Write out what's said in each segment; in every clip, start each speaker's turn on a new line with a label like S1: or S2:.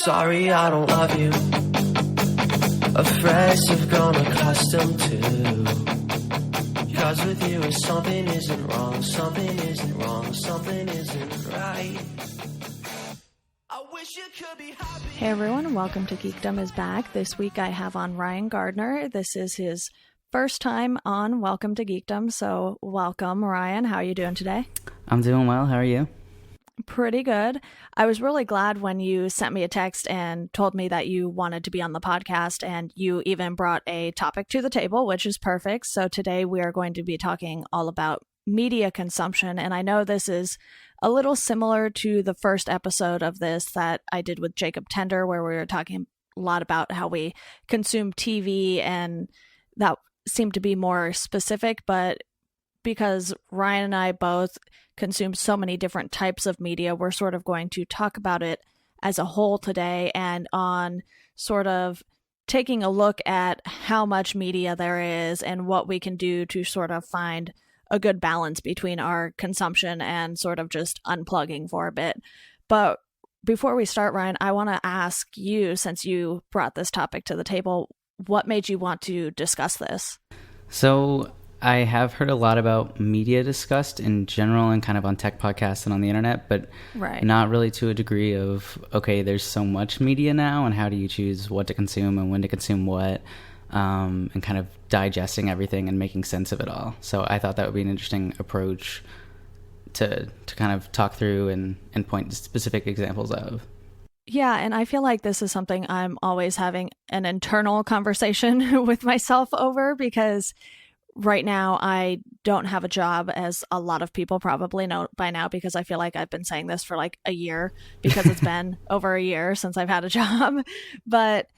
S1: Sorry, I don't love you. Afraid you've grown accustomed to. Cause with you something isn't wrong, something isn't wrong, something isn't right. I wish you could be happy.
S2: Hey everyone, welcome to Geekdom is back. This week I have on Ryan Gardner. This is his first time on Welcome to Geekdom, so welcome Ryan. How are you doing today?
S3: I'm doing well. How are you?
S2: Pretty good. I was really glad when you sent me a text and told me that you wanted to be on the podcast, and you even brought a topic to the table, which is perfect. So today we are going to be talking all about media consumption, and I know this is a little similar to the first episode of this that I did with Jacob Tender, where we were talking a lot about how we consume TV, and that seemed to be more specific, but because Ryan and I both consume so many different types of media, we're sort of going to talk about it as a whole today, and on sort of taking a look at how much media there is and what we can do to sort of find a good balance between our consumption and sort of just unplugging for a bit. But before we start, Ryan, I want to ask you, since you brought this topic to the table, what made you want to discuss this?
S3: So I have heard a lot about media discussed in general and kind of on tech podcasts and on the internet, but not really to a degree of, okay, there's so much media now, and how do you choose what to consume and when to consume what, and kind of digesting everything and making sense of it all. So I thought that would be an interesting approach to kind of talk through and point to specific examples of.
S2: Yeah, and I feel like this is something I'm always having an internal conversation with myself over, because right now, I don't have a job, as a lot of people probably know by now, because I feel like I've been saying this for like a year, because it's been over a year since I've had a job. But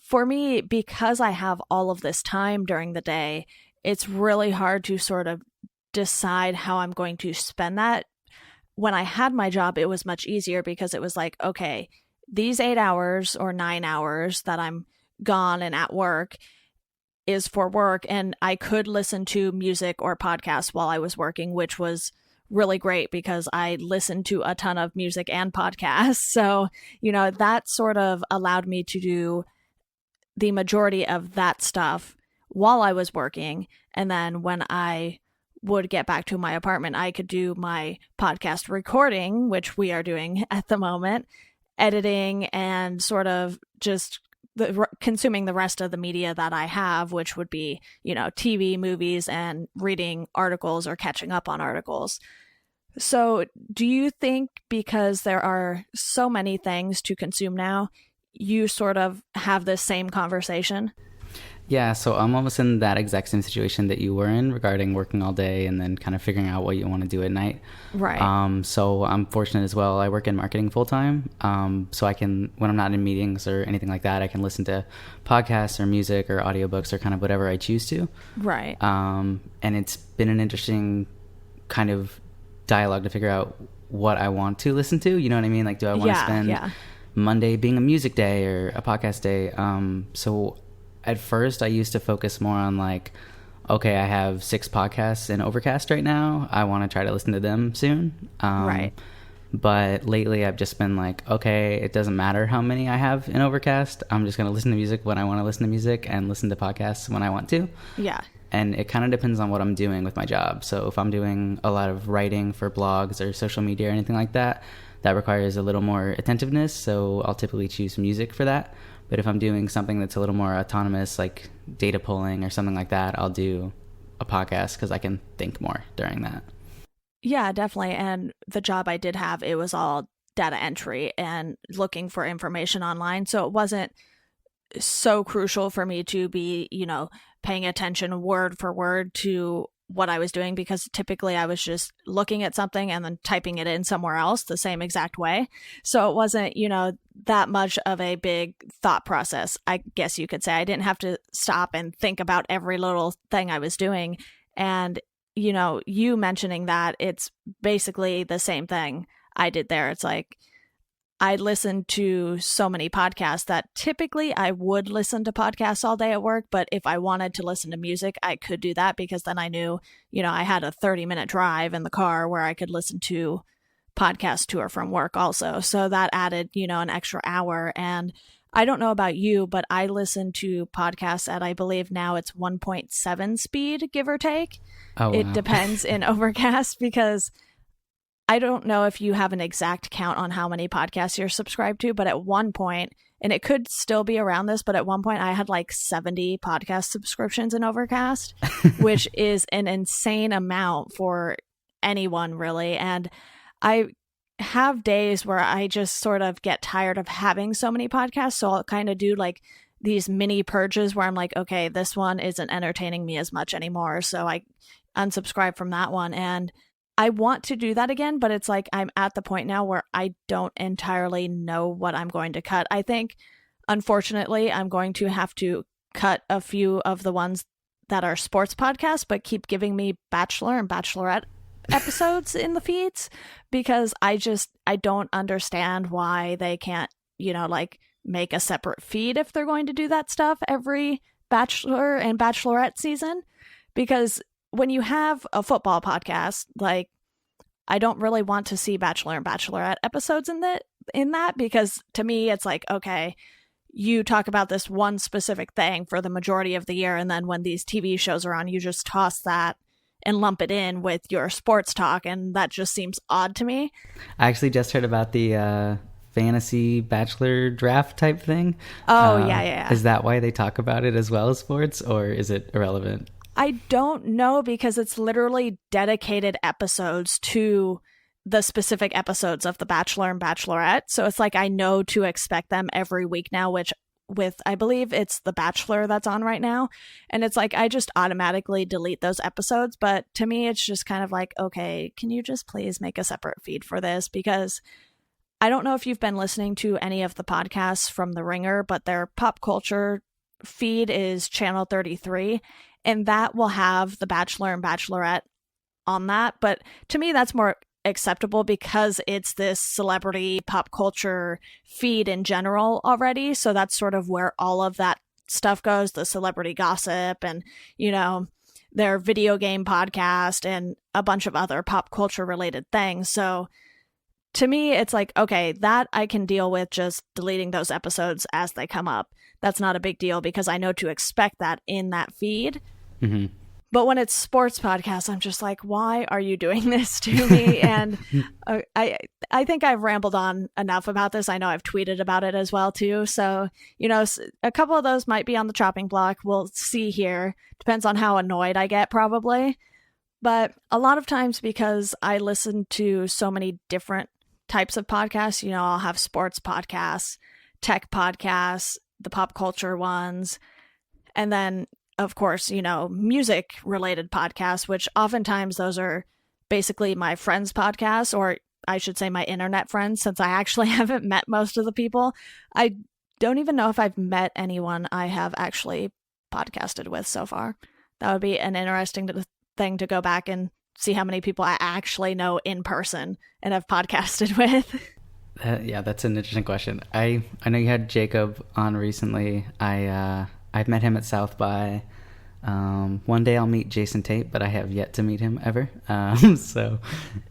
S2: for me, because I have all of this time during the day, it's really hard to sort of decide how I'm going to spend that. When I had my job, it was much easier, because it was like, okay, these 8 hours or 9 hours that I'm gone and at work is for work, and I could listen to music or podcasts while I was working, which was really great because I listened to a ton of music and podcasts. So, that sort of allowed me to do the majority of that stuff while I was working. And then when I would get back to my apartment, I could do my podcast recording, which we are doing at the moment, editing, and sort of just consuming the rest of the media that I have, which would be, TV, movies, and reading articles or catching up on articles. So do you think, because there are so many things to consume now, you sort of have this same conversation?
S3: Yeah, so I'm almost in that exact same situation that you were in regarding working all day and then kind of figuring out what you want to do at night.
S2: Right.
S3: So I'm fortunate as well. I work in marketing full time. So I can, when I'm not in meetings or anything like that, I can listen to podcasts or music or audiobooks or kind of whatever I choose to.
S2: Right.
S3: And it's been an interesting kind of dialogue to figure out what I want to listen to. You know what I mean? Like, do I want to spend Monday being a music day or a podcast day? So at first, I used to focus more on like, okay, I have 6 podcasts in Overcast right now. I want to try to listen to them soon.
S2: Right.
S3: But lately, I've just been like, okay, it doesn't matter how many I have in Overcast. I'm just going to listen to music when I want to listen to music and listen to podcasts when I want to.
S2: Yeah.
S3: And it kind of depends on what I'm doing with my job. So if I'm doing a lot of writing for blogs or social media or anything like that, that requires a little more attentiveness. So I'll typically choose music for that. But if I'm doing something that's a little more autonomous, like data pulling or something like that, I'll do a podcast because I can think more during that.
S2: Yeah, definitely. And the job I did have, it was all data entry and looking for information online. So it wasn't so crucial for me to be, paying attention word for word to what I was doing, because typically I was just looking at something and then typing it in somewhere else the same exact way. So it wasn't, that much of a big thought process, I guess you could say. I didn't have to stop and think about every little thing I was doing. And, you mentioning that, it's basically the same thing I did there. It's like, I listened to so many podcasts that typically I would listen to podcasts all day at work, but if I wanted to listen to music, I could do that, because then I knew, I had a 30-minute drive in the car where I could listen to podcast tour from work also. So that added, an extra hour. And I don't know about you, but I listen to podcasts at, I believe now it's 1.7 speed, give or take.
S3: Oh, wow.
S2: It depends in Overcast, because I don't know if you have an exact count on how many podcasts you're subscribed to, but at one point, and it could still be around this, but at one point I had like 70 podcast subscriptions in Overcast, which is an insane amount for anyone, really. And I have days where I just sort of get tired of having so many podcasts. So I'll kind of do like these mini purges where I'm like, okay, this one isn't entertaining me as much anymore. So I unsubscribe from that one. And I want to do that again, but it's like I'm at the point now where I don't entirely know what I'm going to cut. I think, unfortunately, I'm going to have to cut a few of the ones that are sports podcasts, but keep giving me Bachelor and Bachelorette episodes in the feeds, because I don't understand why they can't, like make a separate feed if they're going to do that stuff every Bachelor and Bachelorette season. Because when you have a football podcast, like, I don't really want to see Bachelor and Bachelorette episodes in that, because to me it's like, okay, you talk about this one specific thing for the majority of the year, and then when these TV shows are on, you just toss that and lump it in with your sports talk, and that just seems odd to me.
S3: I actually just heard about the fantasy bachelor draft type thing.
S2: Oh, yeah.
S3: Is that why they talk about it as well as sports, or is it irrelevant?
S2: I don't know, because it's literally dedicated episodes to the specific episodes of The Bachelor and Bachelorette. So it's like I know to expect them every week now, which with, I believe it's The Bachelor that's on right now. And it's like I just automatically delete those episodes. But to me, it's just kind of like, okay, can you just please make a separate feed for this? Because I don't know if you've been listening to any of the podcasts from The Ringer, but their pop culture feed is Channel 33. And that will have The Bachelor and Bachelorette on that. But to me, that's more acceptable because it's this celebrity pop culture feed in general already. So that's sort of where all of that stuff goes, the celebrity gossip and, their video game podcast and a bunch of other pop culture related things. So to me, it's like, okay, that I can deal with just deleting those episodes as they come up. That's not a big deal because I know to expect that in that feed.
S3: Mm-hmm.
S2: But when it's sports podcasts, I'm just like, why are you doing this to me? And I think I've rambled on enough about this. I know I've tweeted about it as well, too. So, a couple of those might be on the chopping block. We'll see here. Depends on how annoyed I get, probably. But a lot of times, because I listen to so many different types of podcasts, I'll have sports podcasts, tech podcasts, the pop culture ones, and then of course, music related podcasts, which oftentimes those are basically my friends' podcasts, or I should say my internet friends, since I actually haven't met most of the people. I don't even know if I've met anyone I have actually podcasted with so far. That would be an interesting thing to go back and see how many people I actually know in person and have podcasted with.
S3: Yeah, that's an interesting question. I know you had Jacob on recently. I've met him at South by. One day I'll meet Jason Tate, but I have yet to meet him ever. So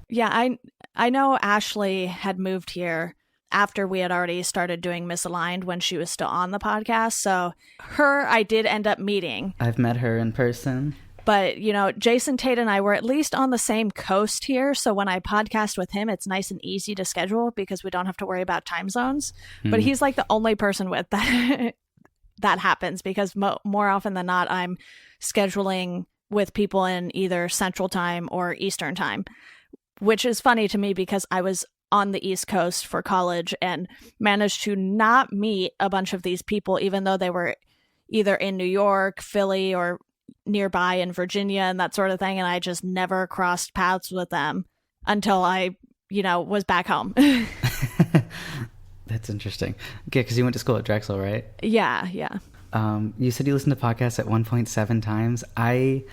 S2: yeah, I know Ashley had moved here after we had already started doing Misaligned when she was still on the podcast. So her, I did end up meeting.
S3: I've met her in person.
S2: But, Jason Tate and I were at least on the same coast here. So when I podcast with him, it's nice and easy to schedule because we don't have to worry about time zones. Mm. But he's like the only person with that. That happens because more often than not, I'm scheduling with people in either Central Time or Eastern Time, which is funny to me because I was on the East Coast for college and managed to not meet a bunch of these people, even though they were either in New York, Philly, or nearby in Virginia and that sort of thing. And I just never crossed paths with them until I, was back home.
S3: That's interesting. Okay, because you went to school at Drexel, right?
S2: Yeah.
S3: You said you listened to podcasts at 1.7 times. I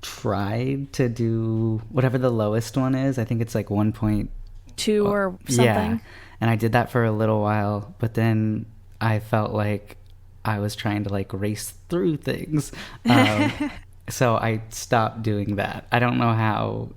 S3: tried to do whatever the lowest one is. I think it's like
S2: 1.2 or something. Yeah,
S3: and I did that for a little while, but then I felt like I was trying to race through things. So I stopped doing that. I don't know how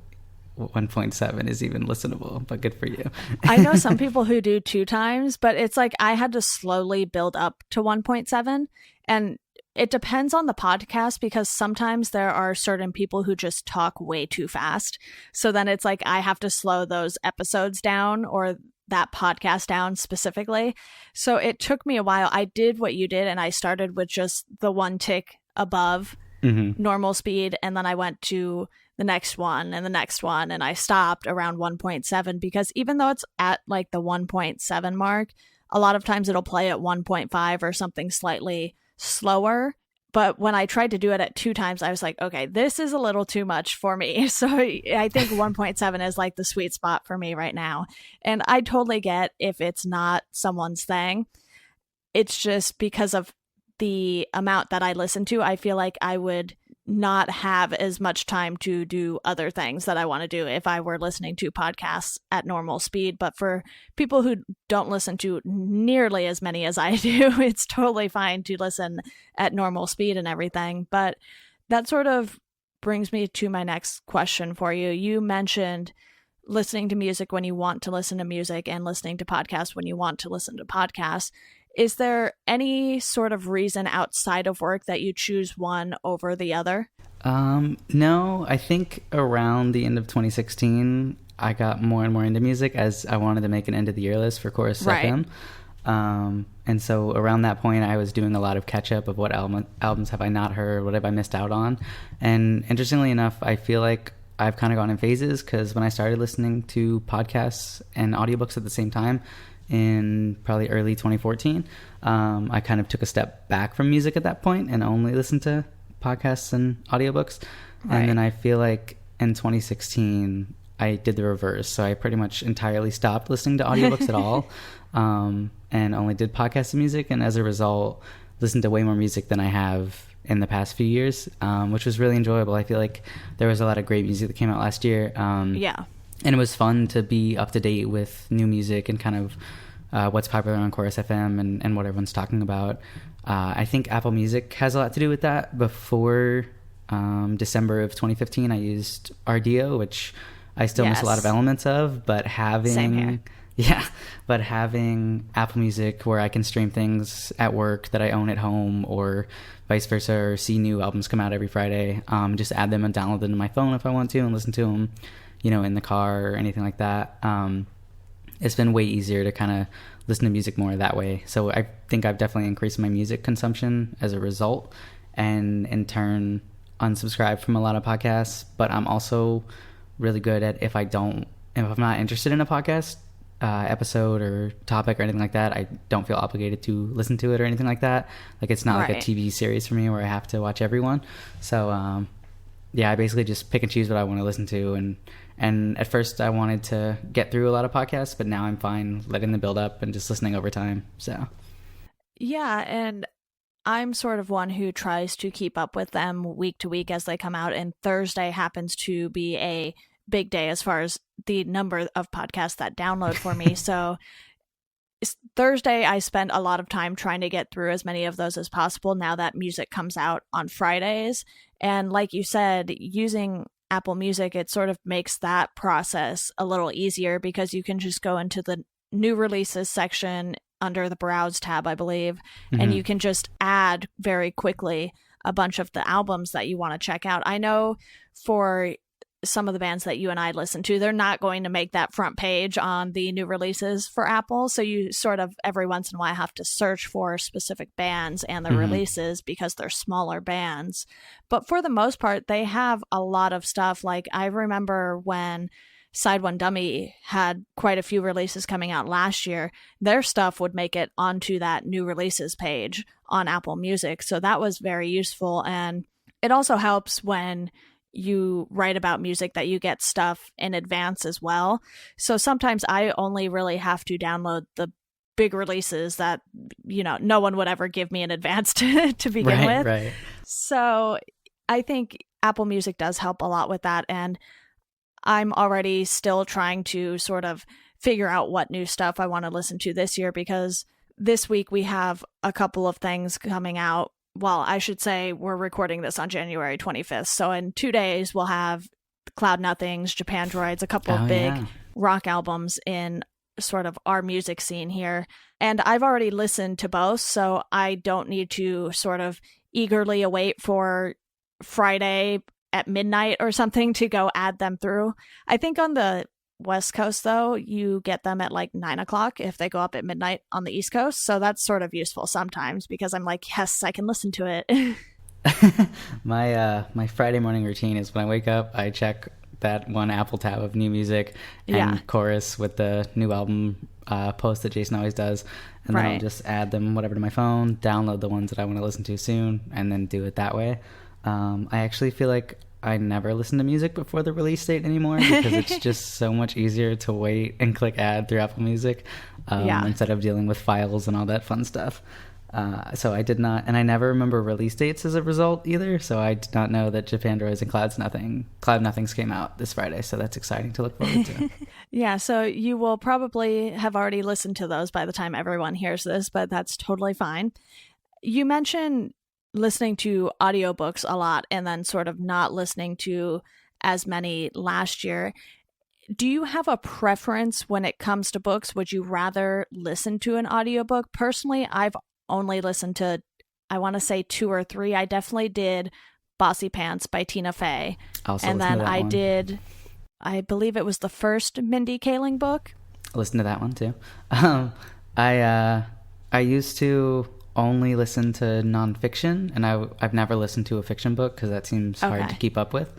S3: 1.7 is even listenable, but good for you.
S2: I know some people who do 2 times, but it's like I had to slowly build up to 1.7. And it depends on the podcast, because sometimes there are certain people who just talk way too fast. So then it's like I have to slow those episodes down, or that podcast down specifically. So it took me a while. I did what you did, and I started with just the 1 tick above normal speed, and then I went to the next one and the next one, and I stopped around 1.7, because even though it's at like the 1.7 mark, a lot of times it'll play at 1.5 or something slightly slower. But when I tried to do it at 2 times, I was like, okay, this is a little too much for me. So I think 1.7 is like the sweet spot for me right now. And I totally get if it's not someone's thing. It's just because of the amount that I listen to, I feel like I would not have as much time to do other things that I want to do if I were listening to podcasts at normal speed. But for people who don't listen to nearly as many as I do, it's totally fine to listen at normal speed and everything. But that sort of brings me to my next question for you. You mentioned listening to music when you want to listen to music and listening to podcasts when you want to listen to podcasts. Is there any sort of reason outside of work that you choose one over the other?
S3: No, I think around the end of 2016, I got more and more into music as I wanted to make an end of the year list for Chorus FM. And so around that point, I was doing a lot of catch up of what albums have I not heard, what have I missed out on. And interestingly enough, I feel like I've kind of gone in phases, because when I started listening to podcasts and audiobooks at the same time, in probably early 2014, I kind of took a step back from music at that point and only listened to podcasts and audiobooks. Right. And then I feel like in 2016, I did the reverse. So I pretty much entirely stopped listening to audiobooks at all, and only did podcasts and music. And as a result, listened to way more music than I have in the past few years, which was really enjoyable. I feel like there was a lot of great music that came out last year.
S2: Yeah.
S3: And it was fun to be up to date with new music and kind of what's popular on Chorus FM and what everyone's talking about. I think Apple Music has a lot to do with that. Before December of 2015, I used RDO, which I still miss a lot of elements of, but having Apple Music where I can stream things at work that I own at home, or vice versa, or see new albums come out every Friday, just add them and download them to my phone if I want to and listen to them, in the car or anything like that. It's been way easier to kind of listen to music more that way. So I think I've definitely increased my music consumption as a result, and in turn unsubscribed from a lot of podcasts. But I'm also really good at if I'm not interested in a podcast episode or topic or anything like that, I don't feel obligated to listen to it or anything like that. Like it's not like a TV series for me where I have to watch everyone. So I basically just pick and choose what I want to listen to. And at first I wanted to get through a lot of podcasts, but now I'm fine letting them build up and just listening over time. So
S2: yeah, and I'm sort of one who tries to keep up with them week to week as they come out, and Thursday happens to be a big day as far as the number of podcasts that download for me. So Thursday, I spend a lot of time trying to get through as many of those as possible now that music comes out on Fridays. And like you said, using Apple Music, it sort of makes that process a little easier, because you can just go into the new releases section under the Browse tab, I believe, and you can just add very quickly a bunch of the albums that you want to check out. I know for some of the bands that you and I listen to, they're not going to make that front page on the new releases for Apple. So you sort of every once in a while have to search for specific bands and their releases because they're smaller bands. But for the most part, they have a lot of stuff. Like I remember when Side One Dummy had quite a few releases coming out last year, their stuff would make it onto that new releases page on Apple Music. So that was very useful. And it also helps when you write about music that you get stuff in advance as well. So sometimes I only really have to download the big releases that, no one would ever give me in advance to begin with. Right. So I think Apple Music does help a lot with that. And I'm already still trying to sort of figure out what new stuff I want to listen to this year, because this week we have a couple of things coming out. Well, I should say we're recording this on January 25th. So in 2 days, we'll have Cloud Nothings, Japan Droids, a couple of big rock albums in sort of our music scene here. And I've already listened to both, so I don't need to sort of eagerly await for Friday at midnight or something to go add them through. I think on the West Coast, though, you get them at like 9 o'clock if they go up at midnight on the East Coast. So that's sort of useful sometimes because I'm like, yes, I can listen to it.
S3: My Friday morning routine is when I wake up, I check that one Apple tab of new music and Chorus with the new album post that Jason always does. And then I'll just add them whatever to my phone, download the ones that I want to listen to soon, and then do it that way. I actually feel like I never listen to music before the release date anymore because it's just so much easier to wait and click add through Apple Music instead of dealing with files and all that fun stuff. So I did not, and I never remember release dates as a result either, so I did not know that Japan Droids and Cloud Nothings came out this Friday, so that's exciting to look forward to.
S2: Yeah, so you will probably have already listened to those by the time everyone hears this, but that's totally fine. You mentioned listening to audiobooks a lot and then sort of not listening to as many last year. Do you have a preference when it comes to books? Would you rather listen to an audiobook? Personally, I've only listened to, I want to say 2 or 3. I definitely did Bossy Pants by Tina Fey. And then I did, I believe it was the first Mindy Kaling book.
S3: I listened to that one too. I used to only listen to nonfiction, and I've never listened to a fiction book because that seems hard to keep up with.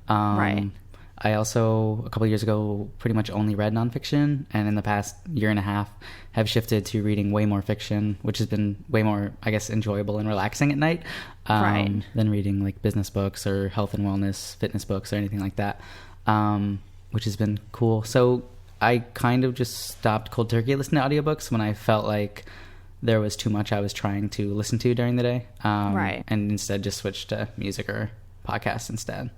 S3: I also, a couple of years ago, pretty much only read nonfiction, and in the past year and a half have shifted to reading way more fiction, which has been way more, I guess, enjoyable and relaxing at night than reading like business books or health and wellness, fitness books or anything like that, which has been cool. So I kind of just stopped cold turkey listening to audiobooks when I felt like there was too much I was trying to listen to during the day, and instead just switched to music or podcasts instead.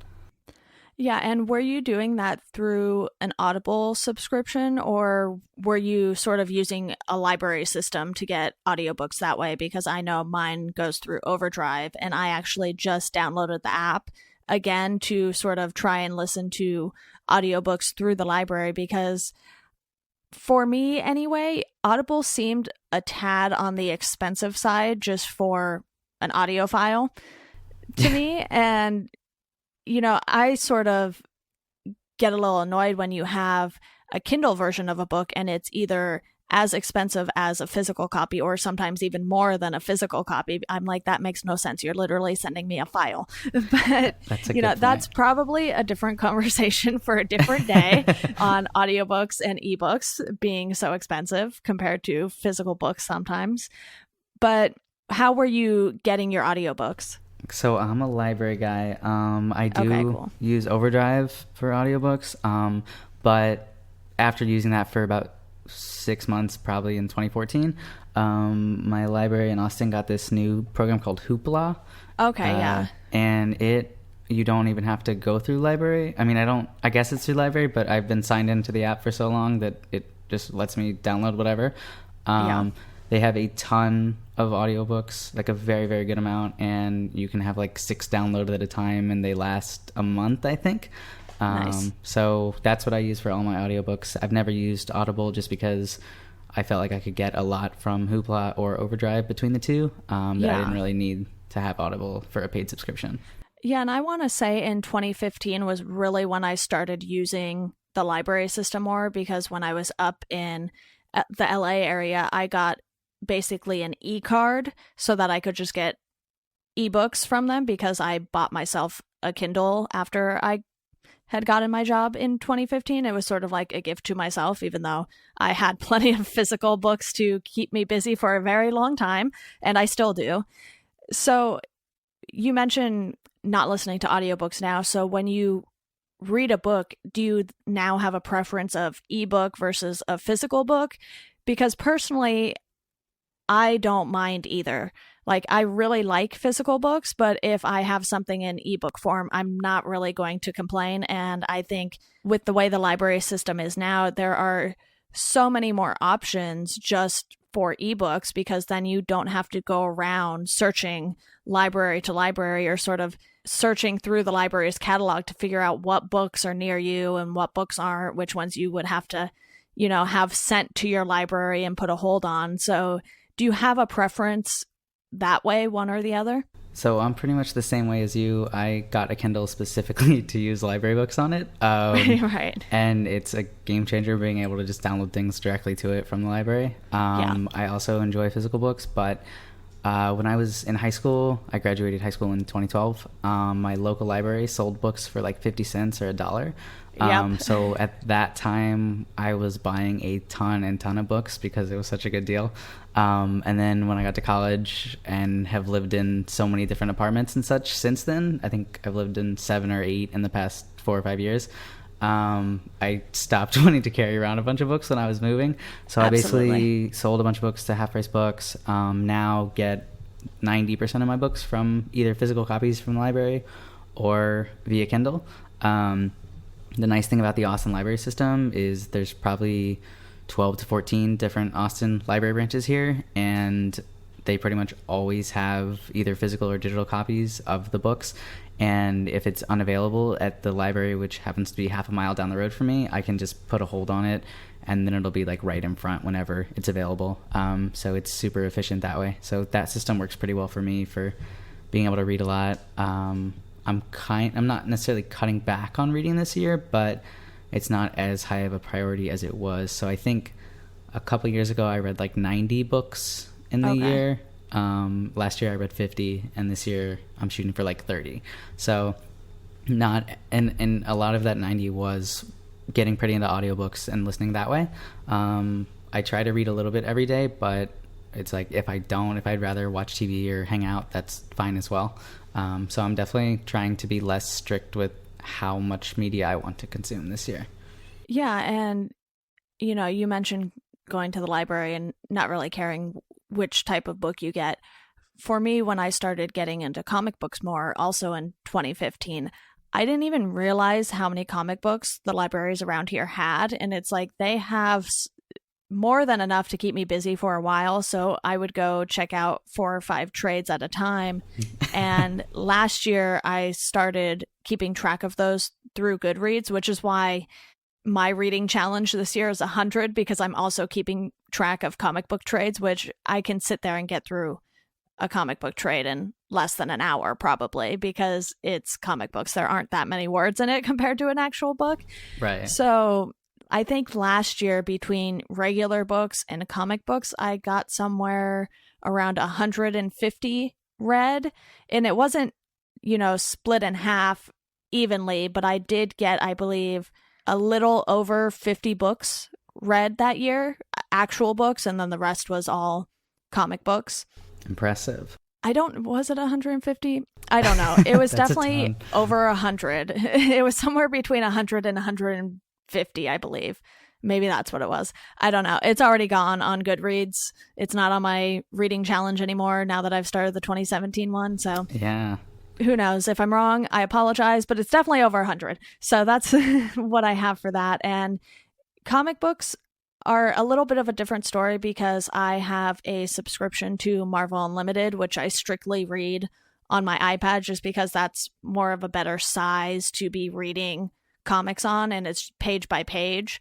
S2: Yeah, and were you doing that through an Audible subscription, or were you sort of using a library system to get audiobooks that way? Because I know mine goes through Overdrive, and I actually just downloaded the app again to sort of try and listen to audiobooks through the library, because for me anyway, Audible seemed a tad on the expensive side just for an audio file to me. And, you know, I sort of get a little annoyed when you have a Kindle version of a book and it's either as expensive as a physical copy or sometimes even more than a physical copy. I'm like, that makes no sense. You're literally sending me a file. But, you know, that's probably a different conversation for a different day on audiobooks and ebooks being so expensive compared to physical books sometimes. But how were you getting your audiobooks?
S3: So I'm a library guy. I do use Overdrive for audiobooks. But after using that for about 6 months, probably in 2014, my library in Austin got this new program called Hoopla. And you don't even have to go through library. I mean, I guess it's through library, but I've been signed into the app for so long that it just lets me download whatever. They have a ton of audiobooks, like a very, very good amount, and you can have like 6 downloaded at a time, and they last a month, I think. Nice. So that's what I use for all my audiobooks. I've never used Audible just because I felt like I could get a lot from Hoopla or Overdrive between the two, that I didn't really need to have Audible for a paid subscription.
S2: Yeah, and I want to say in 2015 was really when I started using the library system more, because when I was up in the LA area, I got basically an e-card so that I could just get ebooks from them, because I bought myself a Kindle after I had gotten my job in 2015. It was sort of like a gift to myself, even though I had plenty of physical books to keep me busy for a very long time, and I still do. So you mentioned not listening to audiobooks now. So when you read a book, do you now have a preference of ebook versus a physical book? Because personally, I don't mind either. Like, I really like physical books, but if I have something in ebook form, I'm not really going to complain. And I think with the way the library system is now, there are so many more options just for ebooks, because then you don't have to go around searching library to library or sort of searching through the library's catalog to figure out what books are near you and what books aren't, which ones you would have to, have sent to your library and put a hold on. So do you have a preference that way, one or the other?
S3: So I'm pretty much the same way as you. I got a Kindle specifically to use library books on it.
S2: Right.
S3: And it's a game changer being able to just download things directly to it from the library. I also enjoy physical books, but when I was in high school, I graduated high school in 2012. My local library sold books for like 50 cents or $1. So at that time, I was buying a ton of books because it was such a good deal. And then when I got to college and have lived in so many different apartments and such since then, I think I've lived in 7 or 8 in the past 4 or 5 years. I stopped wanting to carry around a bunch of books when I was moving. So
S2: Absolutely.
S3: I basically sold a bunch of books to Half Price Books. Now get 90% of my books from either physical copies from the library or via Kindle. The nice thing about the Austin library system is there's probably 12 to 14 different Austin library branches here, and they pretty much always have either physical or digital copies of the books. And if it's unavailable at the library, which happens to be half a mile down the road from me, I can just put a hold on it, and then it'll be like right in front whenever it's available. So it's super efficient that way. So that system works pretty well for me for being able to read a lot. I'm not necessarily cutting back on reading this year, but it's not as high of a priority as it was. So I think a couple years ago I read like 90 books in the year. Last year I read 50, and this year I'm shooting for like 30. So and a lot of that 90 was getting pretty into audiobooks and listening that way. I try to read a little bit every day, but it's like if I'd rather watch TV or hang out, that's fine as well. So I'm definitely trying to be less strict with how much media I want to consume this year.
S2: Yeah, and you mentioned going to the library and not really caring which type of book you get. For me, when I started getting into comic books more, also in 2015, I didn't even realize how many comic books the libraries around here had. And it's like they have more than enough to keep me busy for a while. So I would go check out 4 or 5 trades at a time. And last year, I started keeping track of those through Goodreads, which is why my reading challenge this year is 100, because I'm also keeping track of comic book trades, which I can sit there and get through a comic book trade in less than an hour, probably, because it's comic books. There aren't that many words in it compared to an actual book.
S3: Right.
S2: So I think last year, between regular books and comic books, I got somewhere around 150 read. And it wasn't, split in half evenly, but I did get, I believe, a little over 50 books read that year, actual books, and then the rest was all comic books.
S3: Impressive.
S2: Was it 150? I don't know. It was definitely over 100. It was somewhere between 100 and 150, I believe. Maybe that's what it was. I don't know. It's already gone on Goodreads. It's not on my reading challenge anymore now that I've started the 2017 one. So
S3: yeah.
S2: Who knows? If I'm wrong, I apologize, but it's definitely over 100. So that's what I have for that. And comic books are a little bit of a different story because I have a subscription to Marvel Unlimited, which I strictly read on my iPad just because that's more of a better size to be reading comics on, and it's page by page.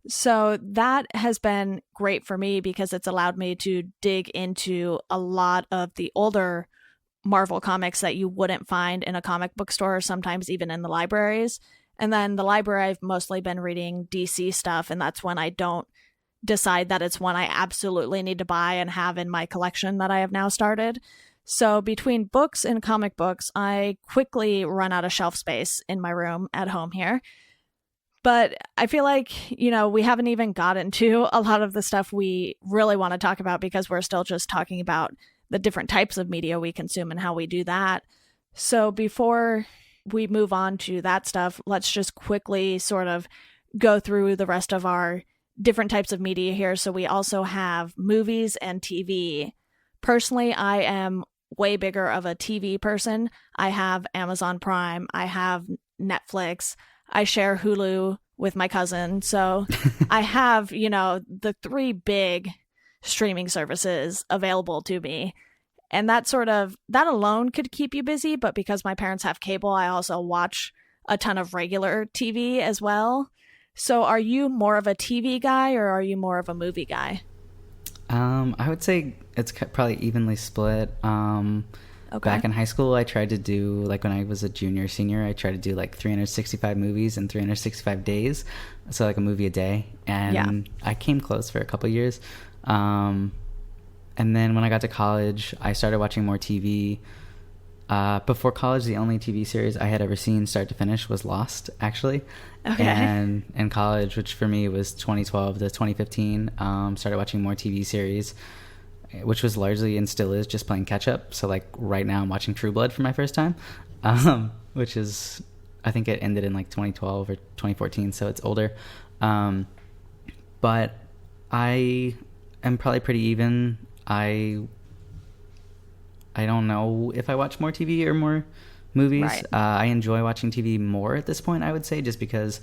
S2: So that has been great for me because it's allowed me to dig into a lot of the older Marvel comics that you wouldn't find in a comic book store or sometimes even in the libraries. And then the library, I've mostly been reading DC stuff, and that's when I don't decide that it's one I absolutely need to buy and have in my collection that I have now started. So between books and comic books, I quickly run out of shelf space in my room at home here. But I feel like, we haven't even gotten to a lot of the stuff we really want to talk about because we're still just talking about the different types of media we consume and how we do that. So before we move on to that stuff, let's just quickly sort of go through the rest of our different types of media here. So we also have movies and TV. Personally, I am way bigger of a TV person. I have Amazon Prime. I have Netflix. I share Hulu with my cousin. So I have, the 3 big streaming services available to me. And that alone could keep you busy. But because my parents have cable, I also watch a ton of regular TV as well. So are you more of a TV guy or are you more of a movie guy?
S3: I would say it's probably evenly split.
S2: Okay.
S3: Back in high school, I tried to do, like when I was a junior, senior, I tried to do like 365 movies in 365 days. So like a movie a day. And I came close for a couple years. And then when I got to college, I started watching more TV. Before college, the only TV series I had ever seen start to finish was Lost, actually.
S2: Okay.
S3: And in college, which for me was 2012 to 2015, started watching more TV series, which was largely and still is just playing catch up. So like right now I'm watching True Blood for my first time, which is, I think it ended in like 2012 or 2014. So it's older. But I am probably pretty even. I don't know if I watch more TV or more movies.
S2: Right.
S3: I enjoy watching TV more at this point, I would say, just because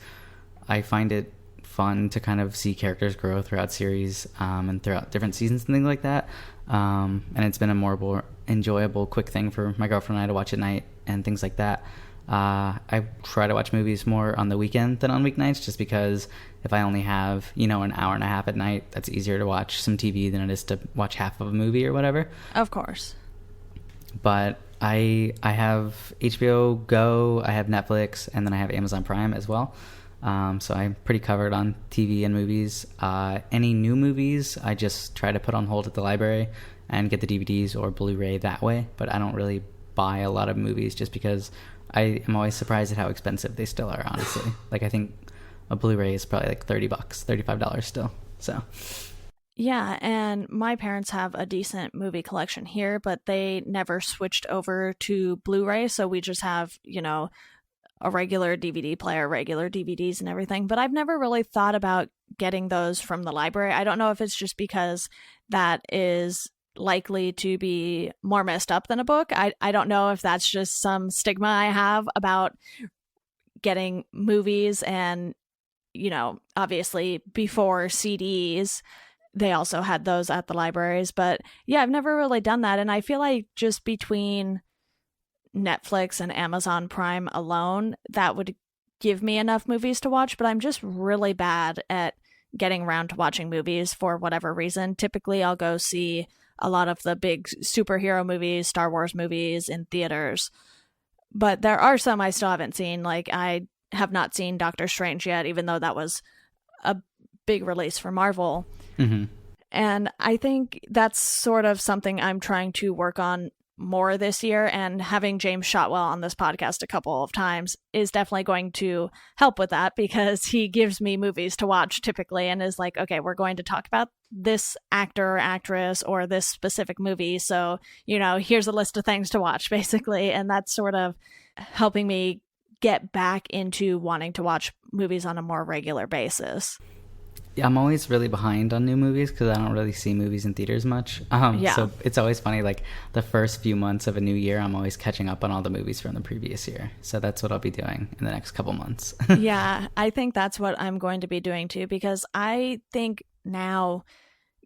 S3: I find it fun to kind of see characters grow throughout series and throughout different seasons and things like that. And it's been a more enjoyable, quick thing for my girlfriend and I to watch at night and things like that. I try to watch movies more on the weekend than on weeknights, just because if I only have, an hour and a half at night, that's easier to watch some TV than it is to watch half of a movie or whatever.
S2: Of course.
S3: But I have HBO Go, I have Netflix, and then I have Amazon Prime as well. So I'm pretty covered on TV and movies. Any new movies, I just try to put on hold at the library and get the DVDs or Blu-ray that way. But I don't really buy a lot of movies just because I am always surprised at how expensive they still are, honestly. Like, I think a Blu-ray is probably like $30, $35 still. So...
S2: Yeah, and my parents have a decent movie collection here, but they never switched over to Blu-ray, so we just have, a regular DVD player, regular DVDs and everything. But I've never really thought about getting those from the library. I don't know if it's just because that is likely to be more messed up than a book. I don't know if that's just some stigma I have about getting movies and, obviously before CDs, they also had those at the libraries. But yeah, I've never really done that. And I feel like just between Netflix and Amazon Prime alone, that would give me enough movies to watch. But I'm just really bad at getting around to watching movies for whatever reason. Typically, I'll go see a lot of the big superhero movies, Star Wars movies in theaters. But there are some I still haven't seen. Like, I have not seen Doctor Strange yet, even though that was a big release for Marvel.
S3: Mm-hmm.
S2: And I think that's sort of something I'm trying to work on more this year, and having James Shotwell on this podcast a couple of times is definitely going to help with that, because he gives me movies to watch typically and is like, okay, we're going to talk about this actor or actress or this specific movie, so here's a list of things to watch, basically. And that's sort of helping me get back into wanting to watch movies on a more regular basis.
S3: Yeah, I'm always really behind on new movies because I don't really see movies in theaters much. So it's always funny, like the first few months of a new year, I'm always catching up on all the movies from the previous year. So that's what I'll be doing in the next couple months.
S2: Yeah, I think that's what I'm going to be doing too, because I think now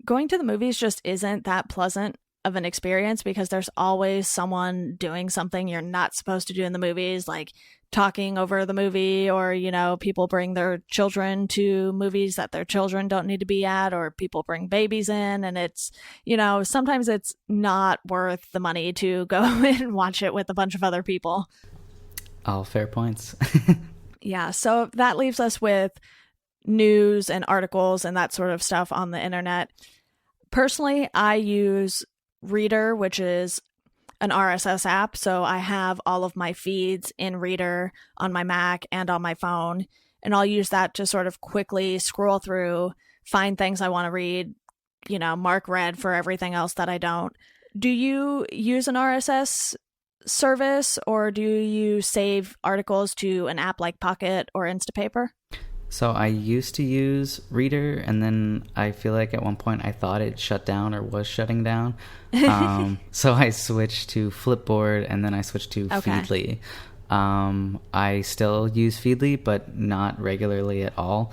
S2: going to the movies just isn't that pleasant of an experience, because there's always someone doing something you're not supposed to do in the movies, like talking over the movie, or people bring their children to movies that their children don't need to be at, or people bring babies in, and it's sometimes it's not worth the money to go and watch it with a bunch of other people.
S3: All fair points.
S2: Yeah, so that leaves us with news and articles and that sort of stuff on the internet. Personally, I use Reader, which is an RSS app, so I have all of my feeds in Reader on my Mac and on my phone, and I'll use that to sort of quickly scroll through, find things I want to read, mark read for everything else that I don't. Do you use an RSS service, or do you save articles to an app like Pocket or Instapaper?
S3: So I used to use Reader, and then I feel like at one point I thought it shut down or was shutting down. So I switched to Flipboard, and then I switched to Feedly. I still use Feedly, but not regularly at all.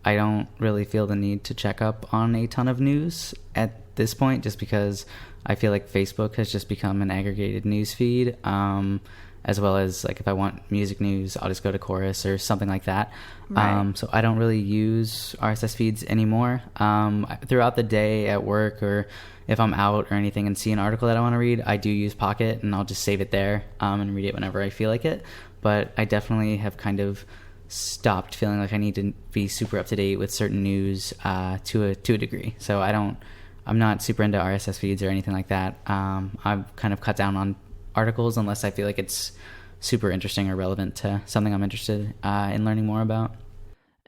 S3: I don't really feel the need to check up on a ton of news at this point, just because I feel like Facebook has just become an aggregated news feed. As well as like if I want music news, I'll just go to Chorus or something like that. Right. So I don't really use RSS feeds anymore. Throughout the day at work, or if I'm out or anything and see an article that I want to read, I do use Pocket, and I'll just save it there and read it whenever I feel like it. But I definitely have kind of stopped feeling like I need to be super up to date with certain news to a degree. So I'm not super into RSS feeds or anything like that. I've kind of cut down on articles unless I feel like it's super interesting or relevant to something I'm interested in learning more about.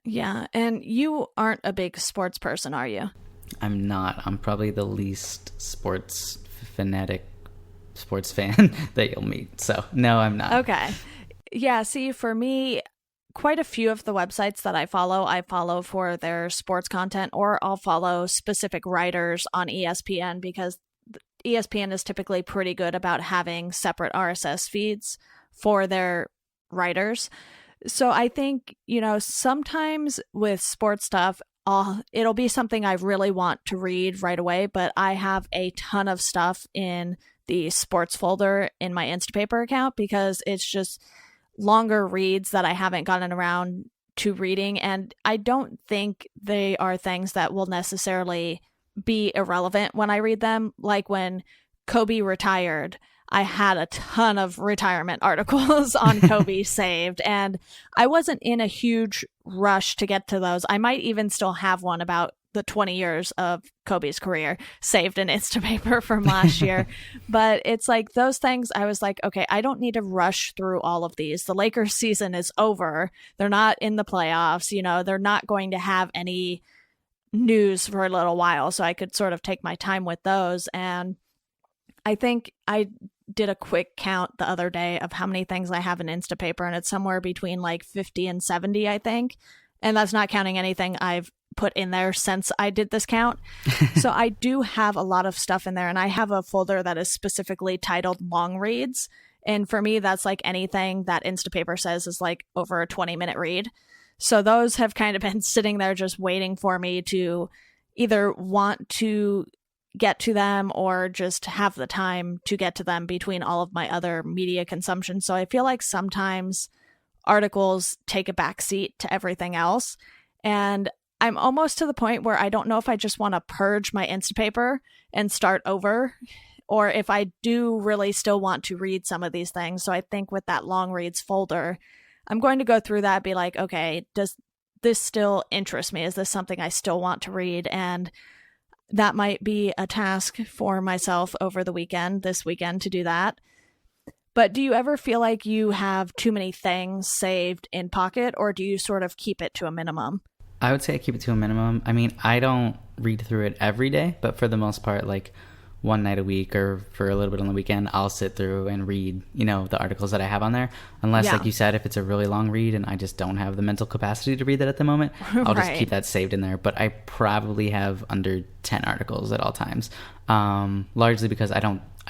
S2: Yeah, and you aren't a big sports person, are you?
S3: I'm not. I'm probably the least sports fanatic sports fan that you'll meet. So no, I'm not.
S2: Okay. Yeah, see, for me, quite a few of the websites that I follow for their sports content, or I'll follow specific writers on ESPN, because ESPN is typically pretty good about having separate RSS feeds for their writers. So I think, sometimes with sports stuff, it'll be something I really want to read right away, but I have a ton of stuff in the sports folder in my Instapaper account because it's just longer reads that I haven't gotten around to reading. And I don't think they are things that will necessarily be irrelevant when I read them. Like when Kobe retired, I had a ton of retirement articles on Kobe saved, and I wasn't in a huge rush to get to those. I might even still have one about the 20 years of Kobe's career saved in Instapaper from last year. But it's like those things, I was like, okay, I don't need to rush through all of these. The Lakers season is over. They're not in the playoffs. They're not going to have any news for a little while, so I could sort of take my time with those. And I think I did a quick count the other day of how many things I have in Instapaper, and it's somewhere between like 50 and 70, I think. And that's not counting anything I've put in there since I did this count. So I do have a lot of stuff in there, and I have a folder that is specifically titled long reads. And for me, that's like anything that Instapaper says is like over a 20-minute read. So those have kind of been sitting there just waiting for me to either want to get to them or just have the time to get to them between all of my other media consumption. So I feel like sometimes articles take a backseat to everything else. And I'm almost to the point where I don't know if I just want to purge my Instapaper and start over, or if I do really still want to read some of these things. So I think with that long reads folder, I'm going to go through that, be like, okay, does this still interest me? Is this something I still want to read? And that might be a task for myself over this weekend to do that. But do you ever feel like you have too many things saved in Pocket, or do you sort of keep it to a minimum?
S3: I would say I keep it to a minimum. I mean, I don't read through it every day, but for the most part, like one night a week or for a little bit on the weekend, I'll sit through and read, the articles that I have on there. Unless, like you said, if it's a really long read and I just don't have the mental capacity to read that at the moment, I'll just keep that saved in there. But I probably have under 10 articles at all times, largely because I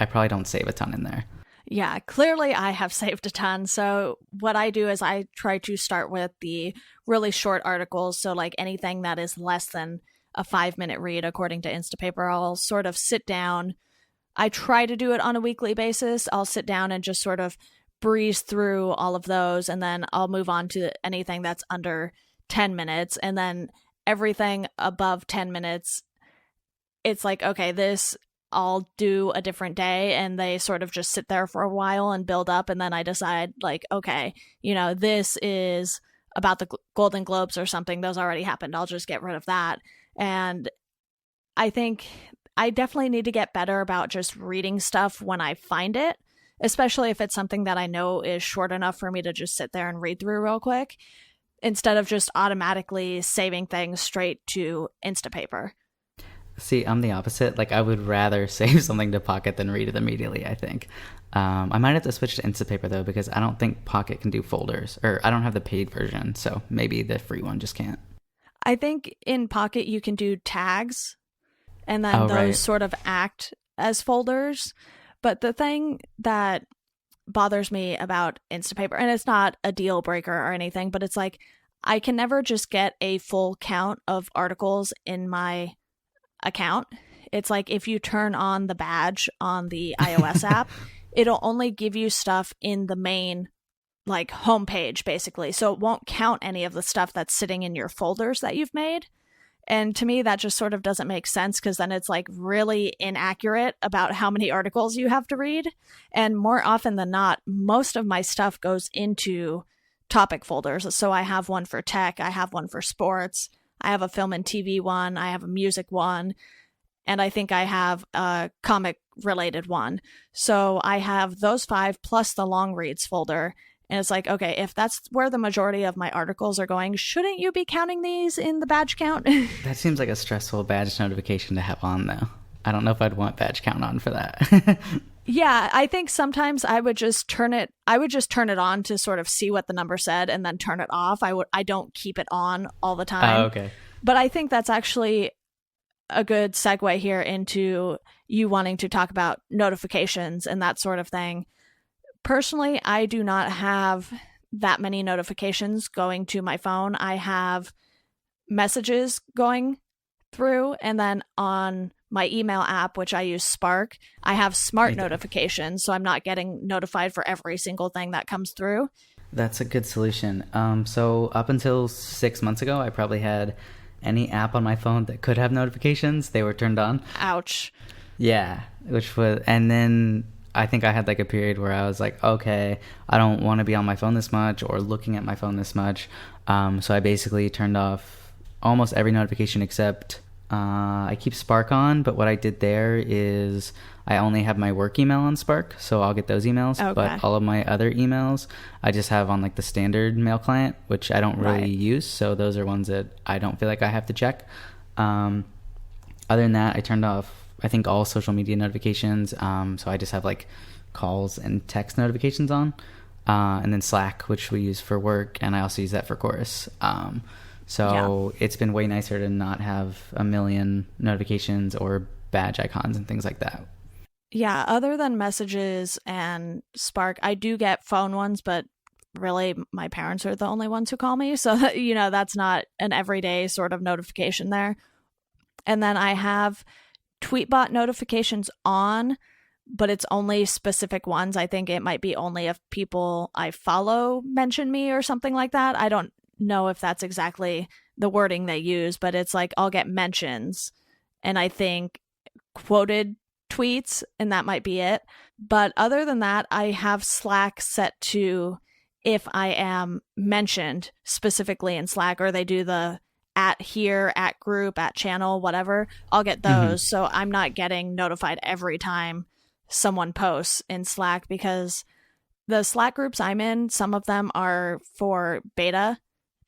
S3: probably don't save a ton in there.
S2: Yeah, clearly I have saved a ton. So what I do is I try to start with the really short articles. So like anything that is less than a 5-minute read, according to Instapaper, I'll sort of sit down. I try to do it on a weekly basis. I'll sit down and just sort of breeze through all of those, and then I'll move on to anything that's under 10 minutes. And then everything above 10 minutes, it's like, okay, this I'll do a different day, and they sort of just sit there for a while and build up. And then I decide like, okay, this is about the Golden Globes or something. Those already happened. I'll just get rid of that. And I think I definitely need to get better about just reading stuff when I find it, especially if it's something that I know is short enough for me to just sit there and read through real quick, instead of just automatically saving things straight to Instapaper.
S3: See, I'm the opposite. Like, I would rather save something to Pocket than read it immediately, I think. I might have to switch to Instapaper, though, because I don't think Pocket can do folders. Or I don't have the paid version, so maybe the free one just can't.
S2: I think in Pocket you can do tags, and then those sort of act as folders. But the thing that bothers me about Instapaper, and it's not a deal breaker or anything, but it's like, I can never just get a full count of articles in my account. It's like if you turn on the badge on the iOS app, it'll only give you stuff in the main like homepage basically. So it won't count any of the stuff that's sitting in your folders that you've made. And to me, that just sort of doesn't make sense because then it's like really inaccurate about how many articles you have to read. And more often than not, most of my stuff goes into topic folders. So I have one for tech, I have one for sports, I have a film and TV one, I have a music one, and I think I have a comic related one. So I have those 5 plus the long reads folder. And it's like, okay, if that's where the majority of my articles are going, shouldn't you be counting these in the badge count?
S3: That seems like a stressful badge notification to have on, though. I don't know if I'd want badge count on for that.
S2: Yeah, I think sometimes I would just turn it on to sort of see what the number said and then turn it off. I don't keep it on all the time.
S3: Oh, okay.
S2: But I think that's actually a good segue here into you wanting to talk about notifications and that sort of thing. Personally, I do not have that many notifications going to my phone. I have messages going through, and then on my email app, which I use Spark, I have smart notifications, so I'm not getting notified for every single thing that comes through.
S3: That's a good solution. So up until 6 months ago, I probably had any app on my phone that could have notifications. They were turned on.
S2: Ouch.
S3: Yeah, and then I think I had like a period where I was like, okay, I don't want to be on my phone this much or looking at my phone this much. So I basically turned off almost every notification except I keep Spark on, but what I did there is I only have my work email on Spark, so I'll get those emails. Okay. But all of my other emails I just have on like the standard mail client, which I don't really use. So those are ones that I don't feel like I have to check. Other than that, I turned off I think all social media notifications. So I just have like calls and text notifications on, and then Slack, which we use for work, and I also use that for Chorus. It's been way nicer to not have a million notifications or badge icons and things like that.
S2: Yeah, other than messages and Spark, I do get phone ones, but really my parents are the only ones who call me. So, that's not an everyday sort of notification there. And then I have Tweetbot notifications on, but it's only specific ones. I think it might be only if people I follow mention me or something like that. I don't know if that's exactly the wording they use, but it's like I'll get mentions and I think quoted tweets, and that might be it. But other than that, I have Slack set to if I am mentioned specifically in Slack, or they do the at here, at group, at channel, whatever, I'll get those. So I'm not getting notified every time someone posts in Slack, because the Slack groups I'm in, some of them are for beta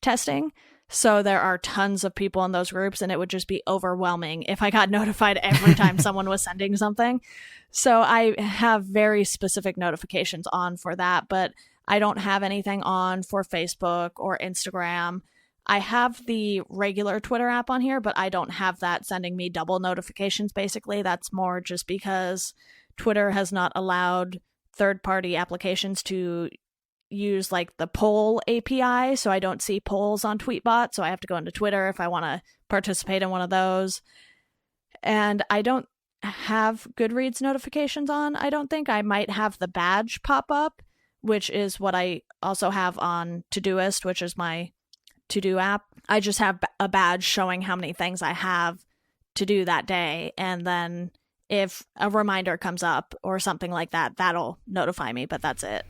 S2: testing. So there are tons of people in those groups, and it would just be overwhelming if I got notified every time someone was sending something. So I have very specific notifications on for that, but I don't have anything on for Facebook or Instagram. I have the regular Twitter app on here, but I don't have that sending me double notifications, basically. That's more just because Twitter has not allowed third-party applications to use like the poll API, so I don't see polls on Tweetbot, so I have to go into Twitter if I want to participate in one of those. And I don't have Goodreads notifications on, I don't think. I might have the badge pop up, which is what I also have on Todoist, which is my to-do app. I just have a badge showing how many things I have to do that day, and then if a reminder comes up or something like that, that'll notify me, but that's it.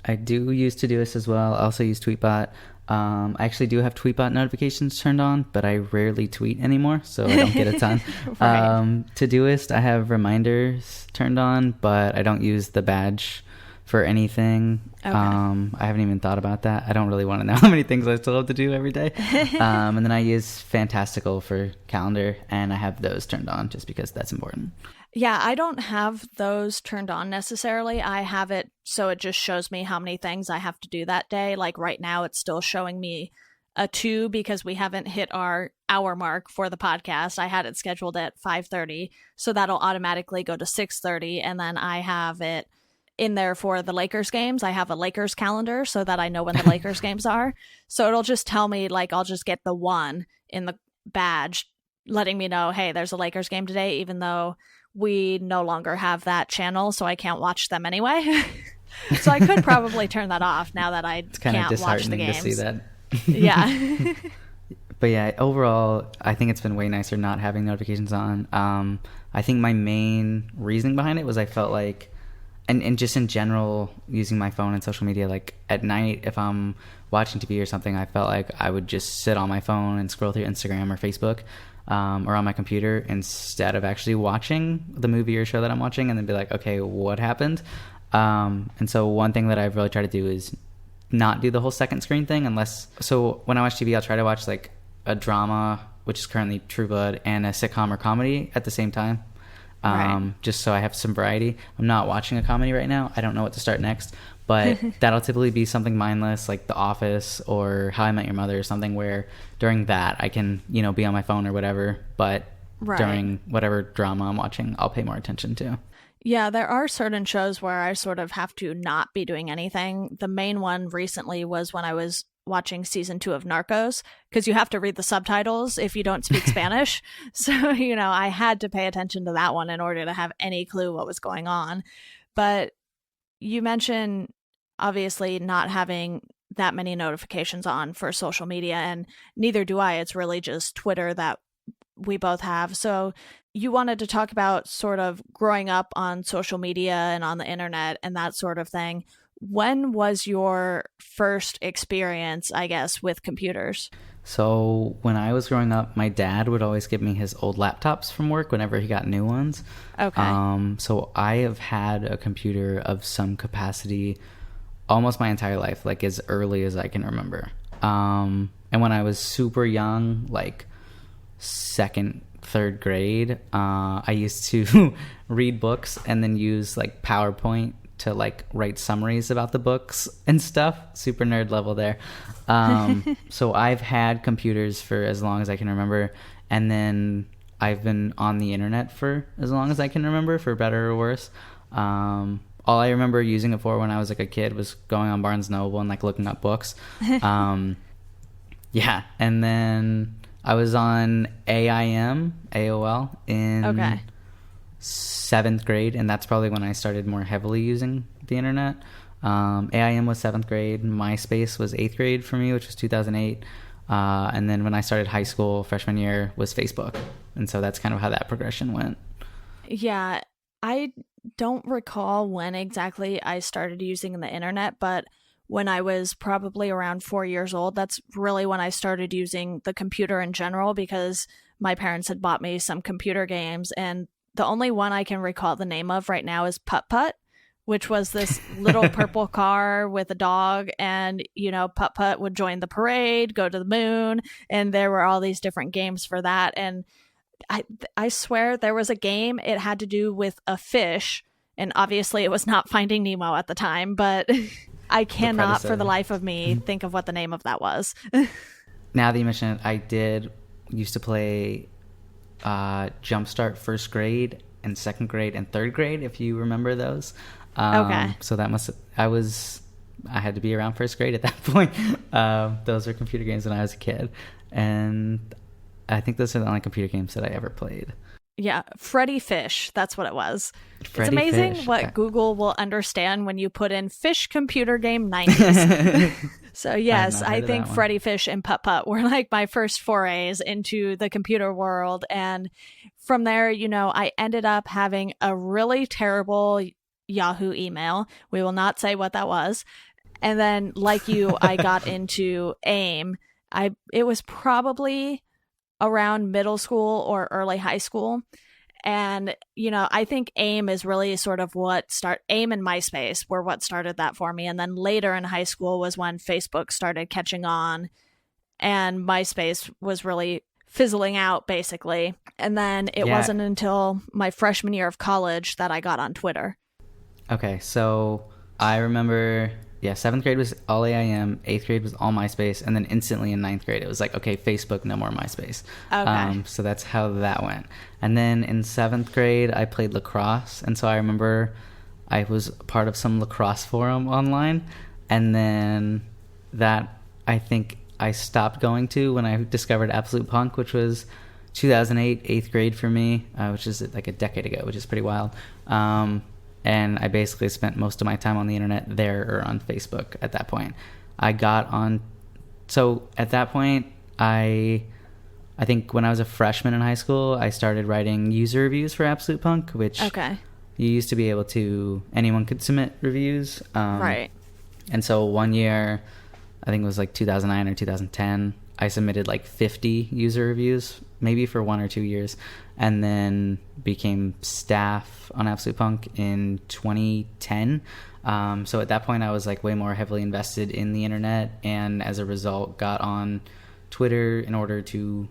S3: I do use Todoist as well. I also use Tweetbot. I actually do have Tweetbot notifications turned on, but I rarely tweet anymore, so I don't get a ton. Right. Todoist, I have reminders turned on, but I don't use the badge for anything. Okay. I haven't even thought about that. I don't really want to know how many things I still have to do every day. And then I use Fantastical for calendar, and I have those turned on just because that's important.
S2: Yeah, I don't have those turned on necessarily. I have it so it just shows me how many things I have to do that day. Like right now, it's still showing me a 2 because we haven't hit our hour mark for the podcast. I had it scheduled at 5:30, so that'll automatically go to 6:30, and then I have it in there for the Lakers games. I have a Lakers calendar so that I know when the Lakers games are. So it'll just tell me, like, I'll just get the 1 in the badge letting me know, hey, there's a Lakers game today, even though we no longer have that channel, so I can't watch them anyway. So I could probably turn that off now that I can't watch the games.
S3: To see that.
S2: Yeah.
S3: But yeah, overall, I think it's been way nicer not having notifications on. I think my main reasoning behind it was I felt like, and just in general, using my phone and social media, like at night, if I'm watching TV or something, I felt like I would just sit on my phone and scroll through Instagram or Facebook, or on my computer, instead of actually watching the movie or show that I'm watching, and then be like, okay, what happened? And so one thing that I've really tried to do is not do the whole second screen thing so when I watch TV, I'll try to watch like a drama, which is currently True Blood, and a sitcom or comedy at the same time. Right. Just so I have some variety. I'm not watching a comedy right now. I don't know what to start next, but that'll typically be something mindless like The Office or How I Met Your Mother or something, where during that I can, be on my phone or whatever, but during whatever drama I'm watching, I'll pay more attention to.
S2: Yeah, there are certain shows where I sort of have to not be doing anything. The main one recently was when I was watching season 2 of Narcos, because you have to read the subtitles if you don't speak Spanish. So, I had to pay attention to that one in order to have any clue what was going on. But you mentioned, obviously, not having that many notifications on for social media, and neither do I. It's really just Twitter that we both have. So you wanted to talk about sort of growing up on social media and on the internet and that sort of thing. When was your first experience, I guess, with computers?
S3: So when I was growing up, my dad would always give me his old laptops from work whenever he got new ones.
S2: Okay.
S3: So I have had a computer of some capacity almost my entire life, like as early as I can remember. And when I was super young, like second, third grade, I used to read books and then use like PowerPoint to like write summaries about the books and stuff. Super nerd level there. So I've had computers for as long as I can remember, and then I've been on the internet for as long as I can remember, for better or worse. All I remember using it for when I was like a kid was going on Barnes & Noble and like looking up books. Yeah, and then I was on AOL in 7th grade, and that's probably when I started more heavily using the internet. AIM was 7th grade. MySpace was 8th grade for me, which was 2008. And then when I started high school, freshman year, was Facebook. And so that's kind of how that progression went.
S2: Yeah, I don't recall when exactly I started using the internet, but when I was probably around 4 years old, that's really when I started using the computer in general, because my parents had bought me some computer games, and the only one I can recall the name of right now is Putt Putt, which was this little purple car with a dog, and, Putt Putt would join the parade, go to the moon, and there were all these different games for that. And I swear there was a game, it had to do with a fish, and obviously it was not Finding Nemo at the time, but I cannot for the life of me think of what the name of that was.
S3: Now that you mention it, I used to play Jumpstart first grade and second grade and third grade, if you remember those.
S2: Okay.
S3: So that I had to be around first grade at that point. Those were computer games when I was a kid, and I think those are the only computer games that I ever played.
S2: Yeah, Freddy Fish, that's what it was.
S3: Freddy
S2: it's amazing
S3: Fish.
S2: What Google will understand when you put in fish computer game 90s. So yes, I think Freddy Fish and Putt Putt were like my first forays into the computer world. And from there, I ended up having a really terrible Yahoo email. We will not say what that was. And then, like you, I got into AIM. It was probably around middle school or early high school. And, I think AIM is really sort of AIM and MySpace were what started that for me. And then later in high school was when Facebook started catching on, and MySpace was really fizzling out, basically. And then it wasn't until my freshman year of college that I got on Twitter.
S3: Okay, so I remember, 7th grade was all AIM, 8th grade was all MySpace, and then instantly in 9th grade it was like, okay, Facebook, no more MySpace.
S2: Okay.
S3: So that's how that went. And then in 7th grade I played lacrosse, and so I remember I was part of some lacrosse forum online, and then that I think I stopped going to when I discovered Absolute Punk, which was 2008, 8th grade for me, which is like a decade ago, which is pretty wild. And I basically spent most of my time on the internet there or on Facebook at that point. So at that point, I think when I was a freshman in high school, I started writing user reviews for Absolute Punk, which you used to be able to, anyone could submit reviews.
S2: Right.
S3: And so one year, I think it was like 2009 or 2010, I submitted like 50 user reviews, maybe for 1 or 2 years, and then became staff on Absolute Punk in 2010. So at that point, I was like way more heavily invested in the internet, and as a result, got on Twitter in order to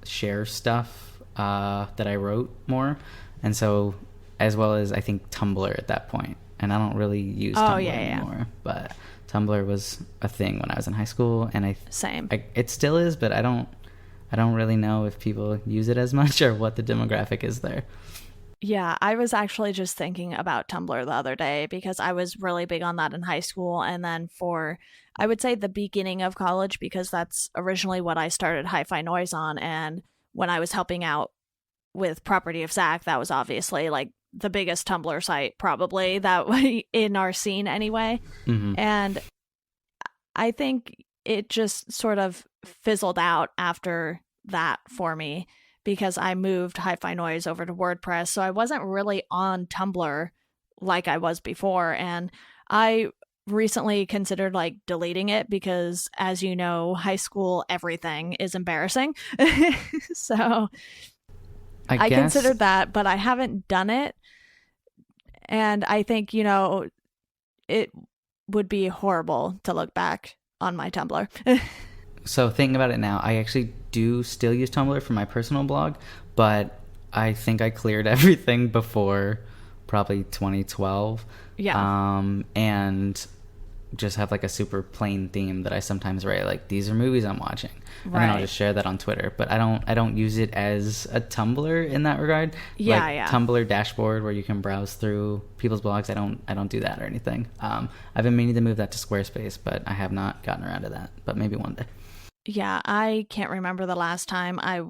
S3: share stuff that I wrote more. And so, as well as I think Tumblr at that point. And I don't really use Tumblr anymore, but Tumblr was a thing when I was in high school, and it still is, but I don't really know if people use it as much or what the demographic is there.
S2: Yeah, I was actually just thinking about Tumblr the other day because I was really big on that in high school, and then for, I would say, the beginning of college, because that's originally what I started Hi-Fi Noise on, and when I was helping out with Property of Zach, that was obviously like the biggest Tumblr site probably that in our scene anyway.
S3: Mm-hmm.
S2: And I think it just sort of fizzled out after that for me because I moved Hi-Fi Noise over to WordPress. So I wasn't really on Tumblr like I was before. And I recently considered like deleting it because, as you know, high school everything is embarrassing. So I considered that, but I haven't done it. And I think, it would be horrible to look back on my Tumblr.
S3: So thinking about it now, I actually do still use Tumblr for my personal blog, but I think I cleared everything before probably 2012.
S2: Yeah.
S3: And just have like a super plain theme that I sometimes write, like these are movies I'm watching, and then I'll just share that on Twitter. But I don't use it as a Tumblr in that regard.
S2: Yeah.
S3: Tumblr dashboard where you can browse through people's blogs. I don't do that or anything. I've been meaning to move that to Squarespace, but I have not gotten around to that. But maybe one day.
S2: Yeah, I can't remember the last time I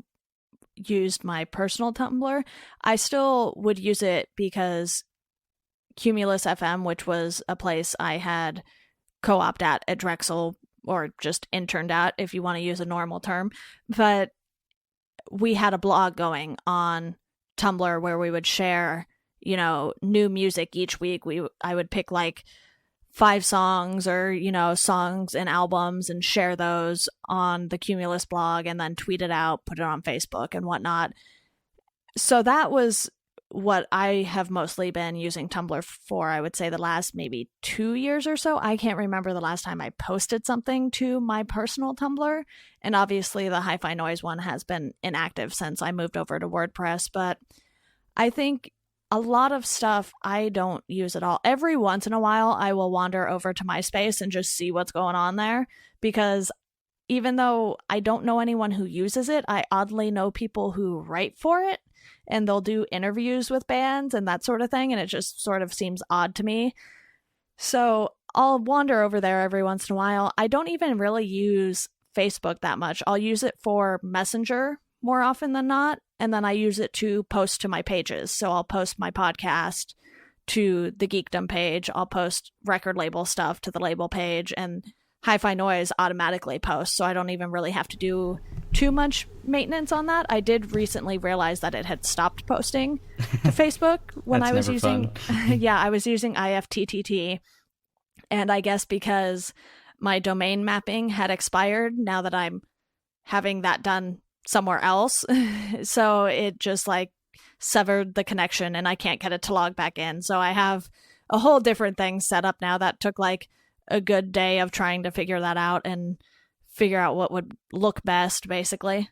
S2: used my personal Tumblr. I still would use it because Cumulus FM, which was a place I had co-opt at Drexel, or just interned at if you want to use a normal term, but we had a blog going on Tumblr where we would share, new music each week. I would pick like 5 songs or, songs and albums and share those on the Cumulus blog and then tweet it out, put it on Facebook and whatnot. So that was what I have mostly been using Tumblr for, I would say the last maybe 2 years or so. I can't remember the last time I posted something to my personal Tumblr. And obviously the Hi-Fi Noise one has been inactive since I moved over to WordPress. But I think a lot of stuff I don't use at all. Every once in a while, I will wander over to MySpace and just see what's going on there, because even though I don't know anyone who uses it, I oddly know people who write for it, and they'll do interviews with bands and that sort of thing, and it just sort of seems odd to me. So I'll wander over there every once in a while. I don't even really use Facebook that much. I'll use it for Messenger more often than not, and then I use it to post to my pages. So I'll post my podcast to the Geekdom page, I'll post record label stuff to the label page, and Hi-Fi Noise automatically posts, so I don't even really have to do too much maintenance on that. I did recently realize that it had stopped posting to Facebook when I was using I was using IFTTT, and I guess because my domain mapping had expired now that I'm having that done somewhere else, so it just like severed the connection and I can't get it to log back in. So I have a whole different thing set up now that took like a good day of trying to figure that out and figure out what would look best, basically.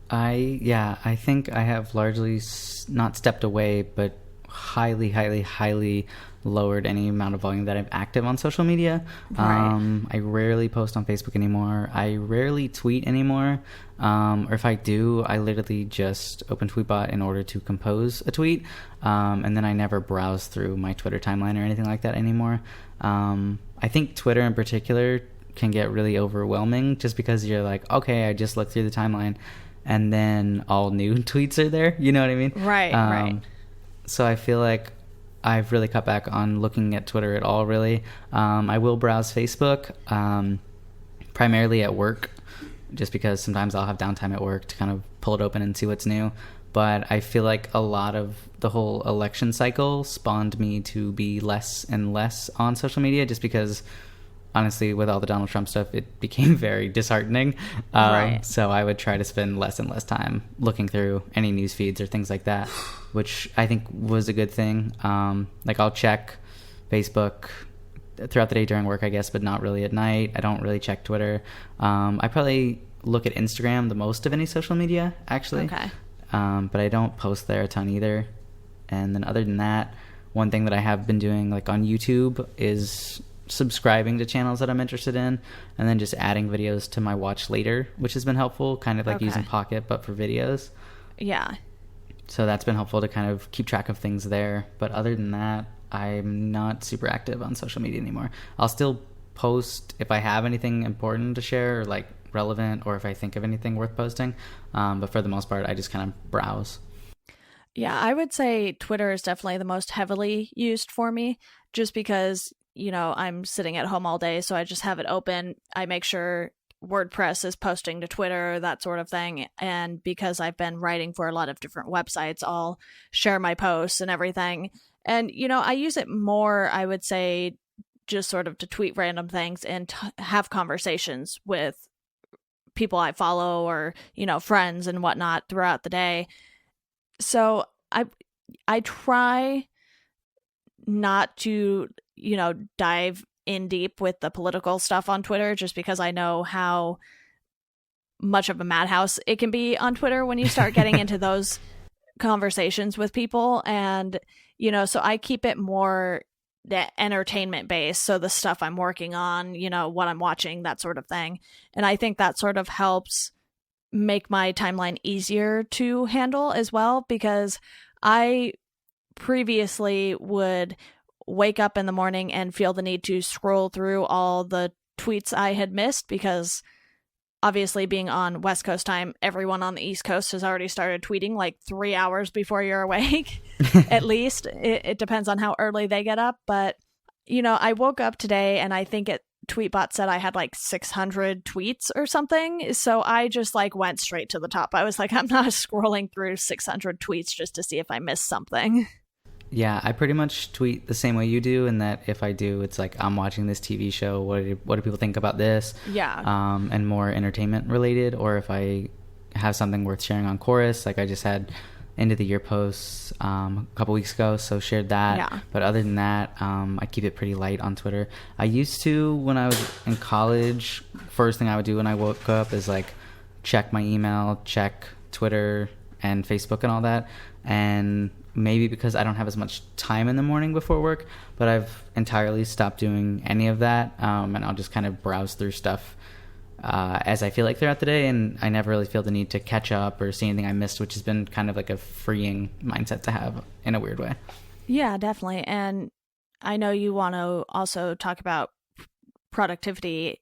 S3: I think I have largely not stepped away, but highly lowered any amount of volume that I'm active on social media.
S2: Right.
S3: I rarely post on Facebook anymore. I rarely tweet anymore. Or if I do, I literally just open Tweetbot in order to compose a tweet. And then I never browse through my Twitter timeline or anything like that anymore. I think Twitter in particular can get really overwhelming just because you're like, okay, I just looked through the timeline and then all new tweets are there. You know what I mean?
S2: Right.
S3: So I feel like I've really cut back on looking at Twitter at all, really. I will browse Facebook, primarily at work, just because sometimes I'll have downtime at work to kind of pull it open and see what's new. But I feel like a lot of the whole election cycle spawned me to be less and less on social media, just because, honestly, with all the Donald Trump stuff, it became very disheartening.
S2: Right.
S3: So I would try to spend less and less time looking through any news feeds or things like that, which I think was a good thing. Like, I'll check Facebook throughout the day during work, I guess, but not really at night. I don't really check Twitter. I probably look at Instagram the most of any social media, actually.
S2: Okay.
S3: But I don't post there a ton either. And then other than that, one thing that I have been doing, like on YouTube, is subscribing to channels that I'm interested in, and then just adding videos to my watch later, which has been helpful, kind of like using Pocket but for videos.
S2: Yeah.
S3: So that's been helpful to kind of keep track of things there. But other than that, I'm not super active on social media anymore. I'll still post if I have anything important to share or like relevant, or if I think of anything worth posting. But for the most part, I just kind of browse.
S2: Yeah, I would say Twitter is definitely the most heavily used for me, just because, you know, I'm sitting at home all day, so I just have it open. I make sure WordPress is posting to Twitter, that sort of thing. And because I've been writing for a lot of different websites, I'll share my posts and everything. And, you know, I use it more, I would say, just sort of to tweet random things and have conversations with people I follow or, you know, friends and whatnot throughout the day. So I try not to, you know, dive in deep with the political stuff on Twitter, just because I know how much of a madhouse it can be on Twitter when you start getting into those conversations with people. And, you know, so I keep it more entertainment based. So the stuff I'm working on, you know, what I'm watching, that sort of thing. And I think that sort of helps make my timeline easier to handle as well, because I previously would wake up in the morning and feel the need to scroll through all the tweets I had missed, because obviously being on West Coast time, everyone on the East Coast has already started tweeting like 3 hours before you're awake. At least it depends on how early they get up. But, you know, I woke up today and I think Tweetbot said I had like 600 tweets or something. So I just like went straight to the top. I was like, I'm not scrolling through 600 tweets just to see if I missed something.
S3: Yeah, I pretty much tweet the same way you do, in that if I do, it's like, I'm watching this TV show, what do people think about this?
S2: Yeah.
S3: And more entertainment related. Or if I have something worth sharing on Chorus, like I just had end of the year posts a couple weeks ago, so shared that.
S2: Yeah.
S3: But other than that, I keep it pretty light on Twitter. I used to, when I was in college, first thing I would do when I woke up is like check my email, check Twitter and Facebook and all that. And maybe because I don't have as much time in the morning before work, but I've entirely stopped doing any of that. And I'll just kind of browse through stuff as I feel like throughout the day, and I never really feel the need to catch up or see anything I missed, which has been kind of like a freeing mindset to have in a weird way.
S2: Yeah, definitely. And I know you want to also talk about productivity,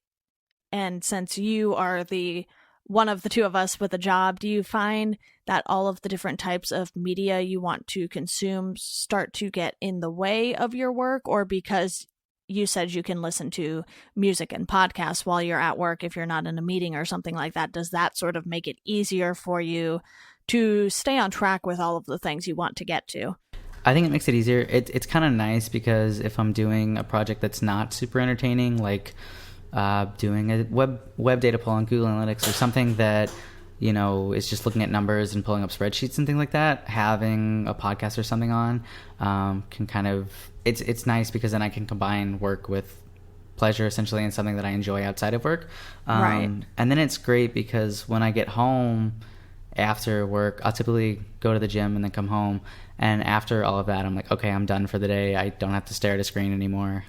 S2: and since you are the one of the two of us with a job, do you find that all of the different types of media you want to consume start to get in the way of your work? Or because you said you can listen to music and podcasts while you're at work if you're not in a meeting or something like that, does that sort of make it easier for you to stay on track with all of the things you want to get to?
S3: I think it makes it easier. It's kind of nice because if I'm doing a project that's not super entertaining, like doing a web data pull on Google Analytics or something that, you know, is just looking at numbers and pulling up spreadsheets and things like that, having a podcast or something on can kind of, it's nice because then I can combine work with pleasure essentially, and something that I enjoy outside of work.
S2: Right.
S3: And then it's great because when I get home after work, I'll typically go to the gym and then come home. And after all of that, I'm like, okay, I'm done for the day. I don't have to stare at a screen anymore.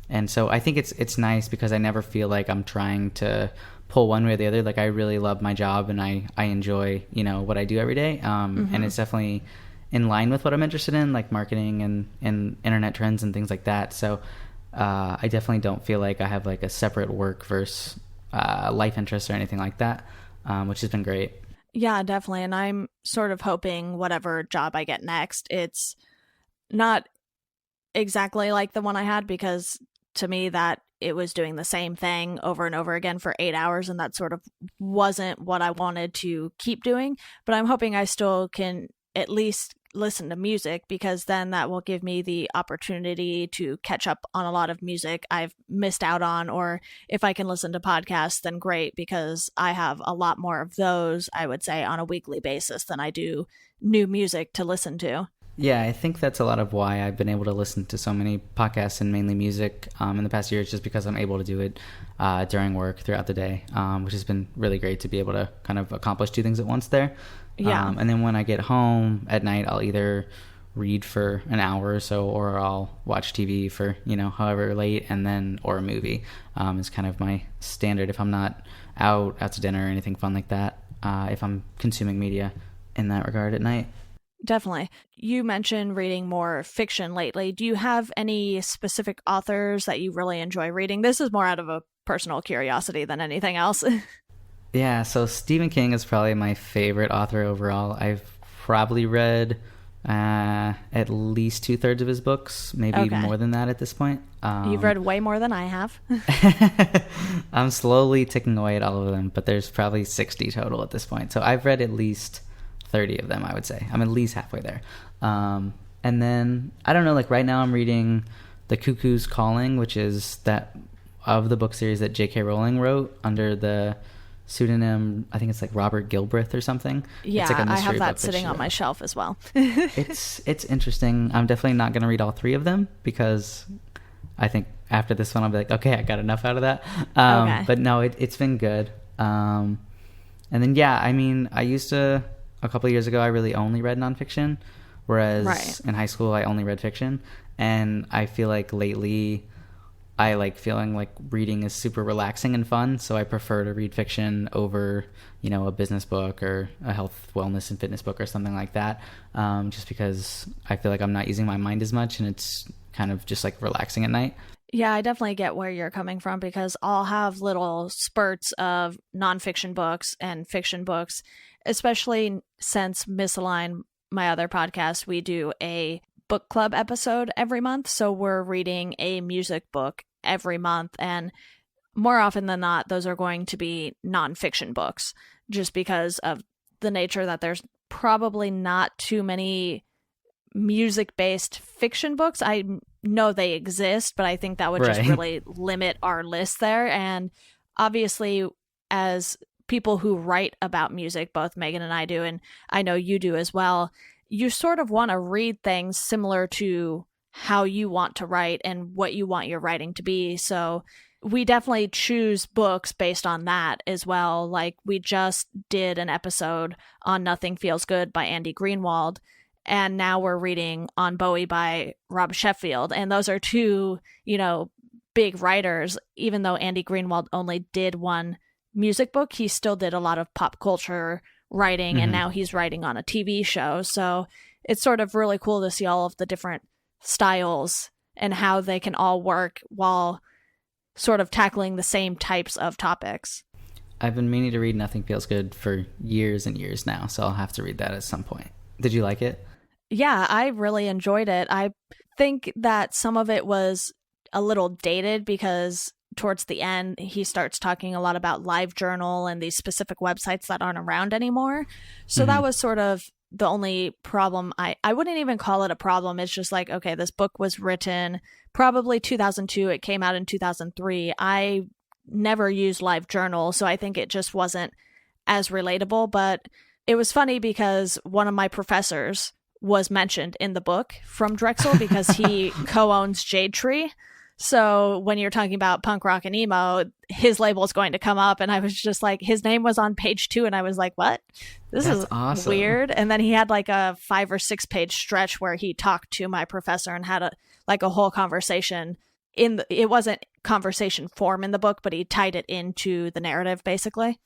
S3: And so I think it's nice because I never feel like I'm trying to pull one way or the other. Like I really love my job and I enjoy, what I do every day. And it's definitely in line with what I'm interested in, like marketing and internet trends and things like that. So I definitely don't feel like I have like a separate work versus life interest or anything like that, which has been great.
S2: Yeah, definitely. And I'm sort of hoping whatever job I get next, it's not exactly like the one I had, because to me that it was doing the same thing over and over again for 8 hours, and that sort of wasn't what I wanted to keep doing. But I'm hoping I still can at least listen to music, because then that will give me the opportunity to catch up on a lot of music I've missed out on. Or if I can listen to podcasts, then great, because I have a lot more of those, I would say, on a weekly basis than I do new music to listen to.
S3: Yeah, I think that's a lot of why I've been able to listen to so many podcasts and mainly music in the past year. It's just because I'm able to do it during work throughout the day, which has been really great to be able to kind of accomplish two things at once there.
S2: Yeah.
S3: And then when I get home at night, I'll either read for an hour or so, or I'll watch TV for, however late, and then, or a movie is kind of my standard if I'm not out to dinner or anything fun like that, if I'm consuming media in that regard at night.
S2: Definitely. You mentioned reading more fiction lately. Do you have any specific authors that you really enjoy reading? This is more out of a personal curiosity than anything else.
S3: Yeah, so Stephen King is probably my favorite author overall. I've probably read at least 2/3 of his books, maybe more than that at this point.
S2: You've read way more than I have.
S3: I'm slowly ticking away at all of them, but there's probably 60 total at this point. So I've read at least 30 of them, I would say. I'm at least halfway there. And then, I don't know, like right now I'm reading The Cuckoo's Calling, which is that of the book series that J.K. Rowling wrote under the pseudonym, I think it's like Robert Gilbreth or something.
S2: Yeah,
S3: it's like a
S2: I have that
S3: book
S2: sitting on my shelf as well.
S3: It's interesting. I'm definitely not going to read all 3 of them, because I think after this one I'll be like, okay, I got enough out of that. But no, it's been good. And then, yeah, I mean, I used to, a couple of years ago, I really only read nonfiction, whereas in high school I only read fiction. And I feel like lately I like feeling like reading is super relaxing and fun, so I prefer to read fiction over, a business book or a health, wellness, and fitness book or something like that, just because I feel like I'm not using my mind as much, and it's kind of just like relaxing at night.
S2: Yeah, I definitely get where you're coming from, because I'll have little spurts of nonfiction books and fiction books, especially since Misaligned, my other podcast, we do a book club episode every month. So we're reading a music book every month. And more often than not, those are going to be nonfiction books, just because of the nature that there's probably not too many music-based fiction books. I know they exist, but I think that would just really limit our list there. And obviously, as people who write about music, both Megan and I do, and I know you do as well, you sort of want to read things similar to how you want to write and what you want your writing to be. So we definitely choose books based on that as well. Like, we just did an episode on Nothing Feels Good by Andy Greenwald, and now we're reading On Bowie by Rob Sheffield. And those are two, big writers. Even though Andy Greenwald only did one music book, he still did a lot of pop culture writing, and now he's writing on a TV show. So it's sort of really cool to see all of the different styles and how they can all work while sort of tackling the same types of topics.
S3: I've been meaning to read Nothing Feels Good for years and years now, so I'll have to read that at some point. Did you like it?
S2: Yeah, I really enjoyed it. I think that some of it was a little dated, because towards the end, he starts talking a lot about LiveJournal and these specific websites that aren't around anymore. So that was sort of the only problem. I wouldn't even call it a problem. It's just like, okay, this book was written probably 2002. It came out in 2003. I never used LiveJournal, so I think it just wasn't as relatable. But it was funny because one of my professors was mentioned in the book from Drexel, because he co-owns Jade Tree. So when you're talking about punk rock and emo, his label is going to come up. And I was just like, his name was on page 2. And I was like, what? This is awesome. Weird. And then he had like a 5 or 6 page stretch where he talked to my professor and had a whole conversation. It wasn't conversation form in the book, but he tied it into the narrative, basically.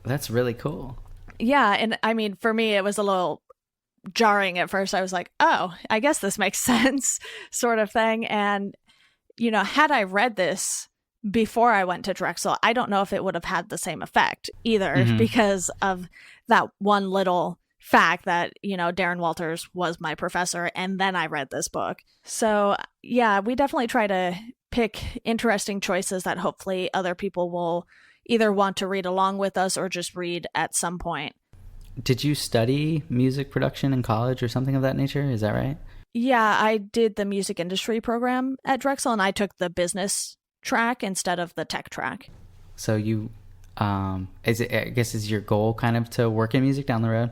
S3: That's really cool.
S2: Yeah. And I mean, for me, it was a little jarring at first. I was like, oh, I guess this makes sense, sort of thing. And, you know, had I read this before I went to Drexel, I don't know if it would have had the same effect either, because of that one little fact that, you know, Darren Walters was my professor, and then I read this book. So yeah, we definitely try to pick interesting choices that hopefully other people will either want to read along with us or just read at some point.
S3: Did you study music production in college or something of that nature? Is that right?
S2: Yeah, I did the music industry program at Drexel, and I took the business track instead of the tech track.
S3: So you, I guess, is your goal kind of to work in music down the road?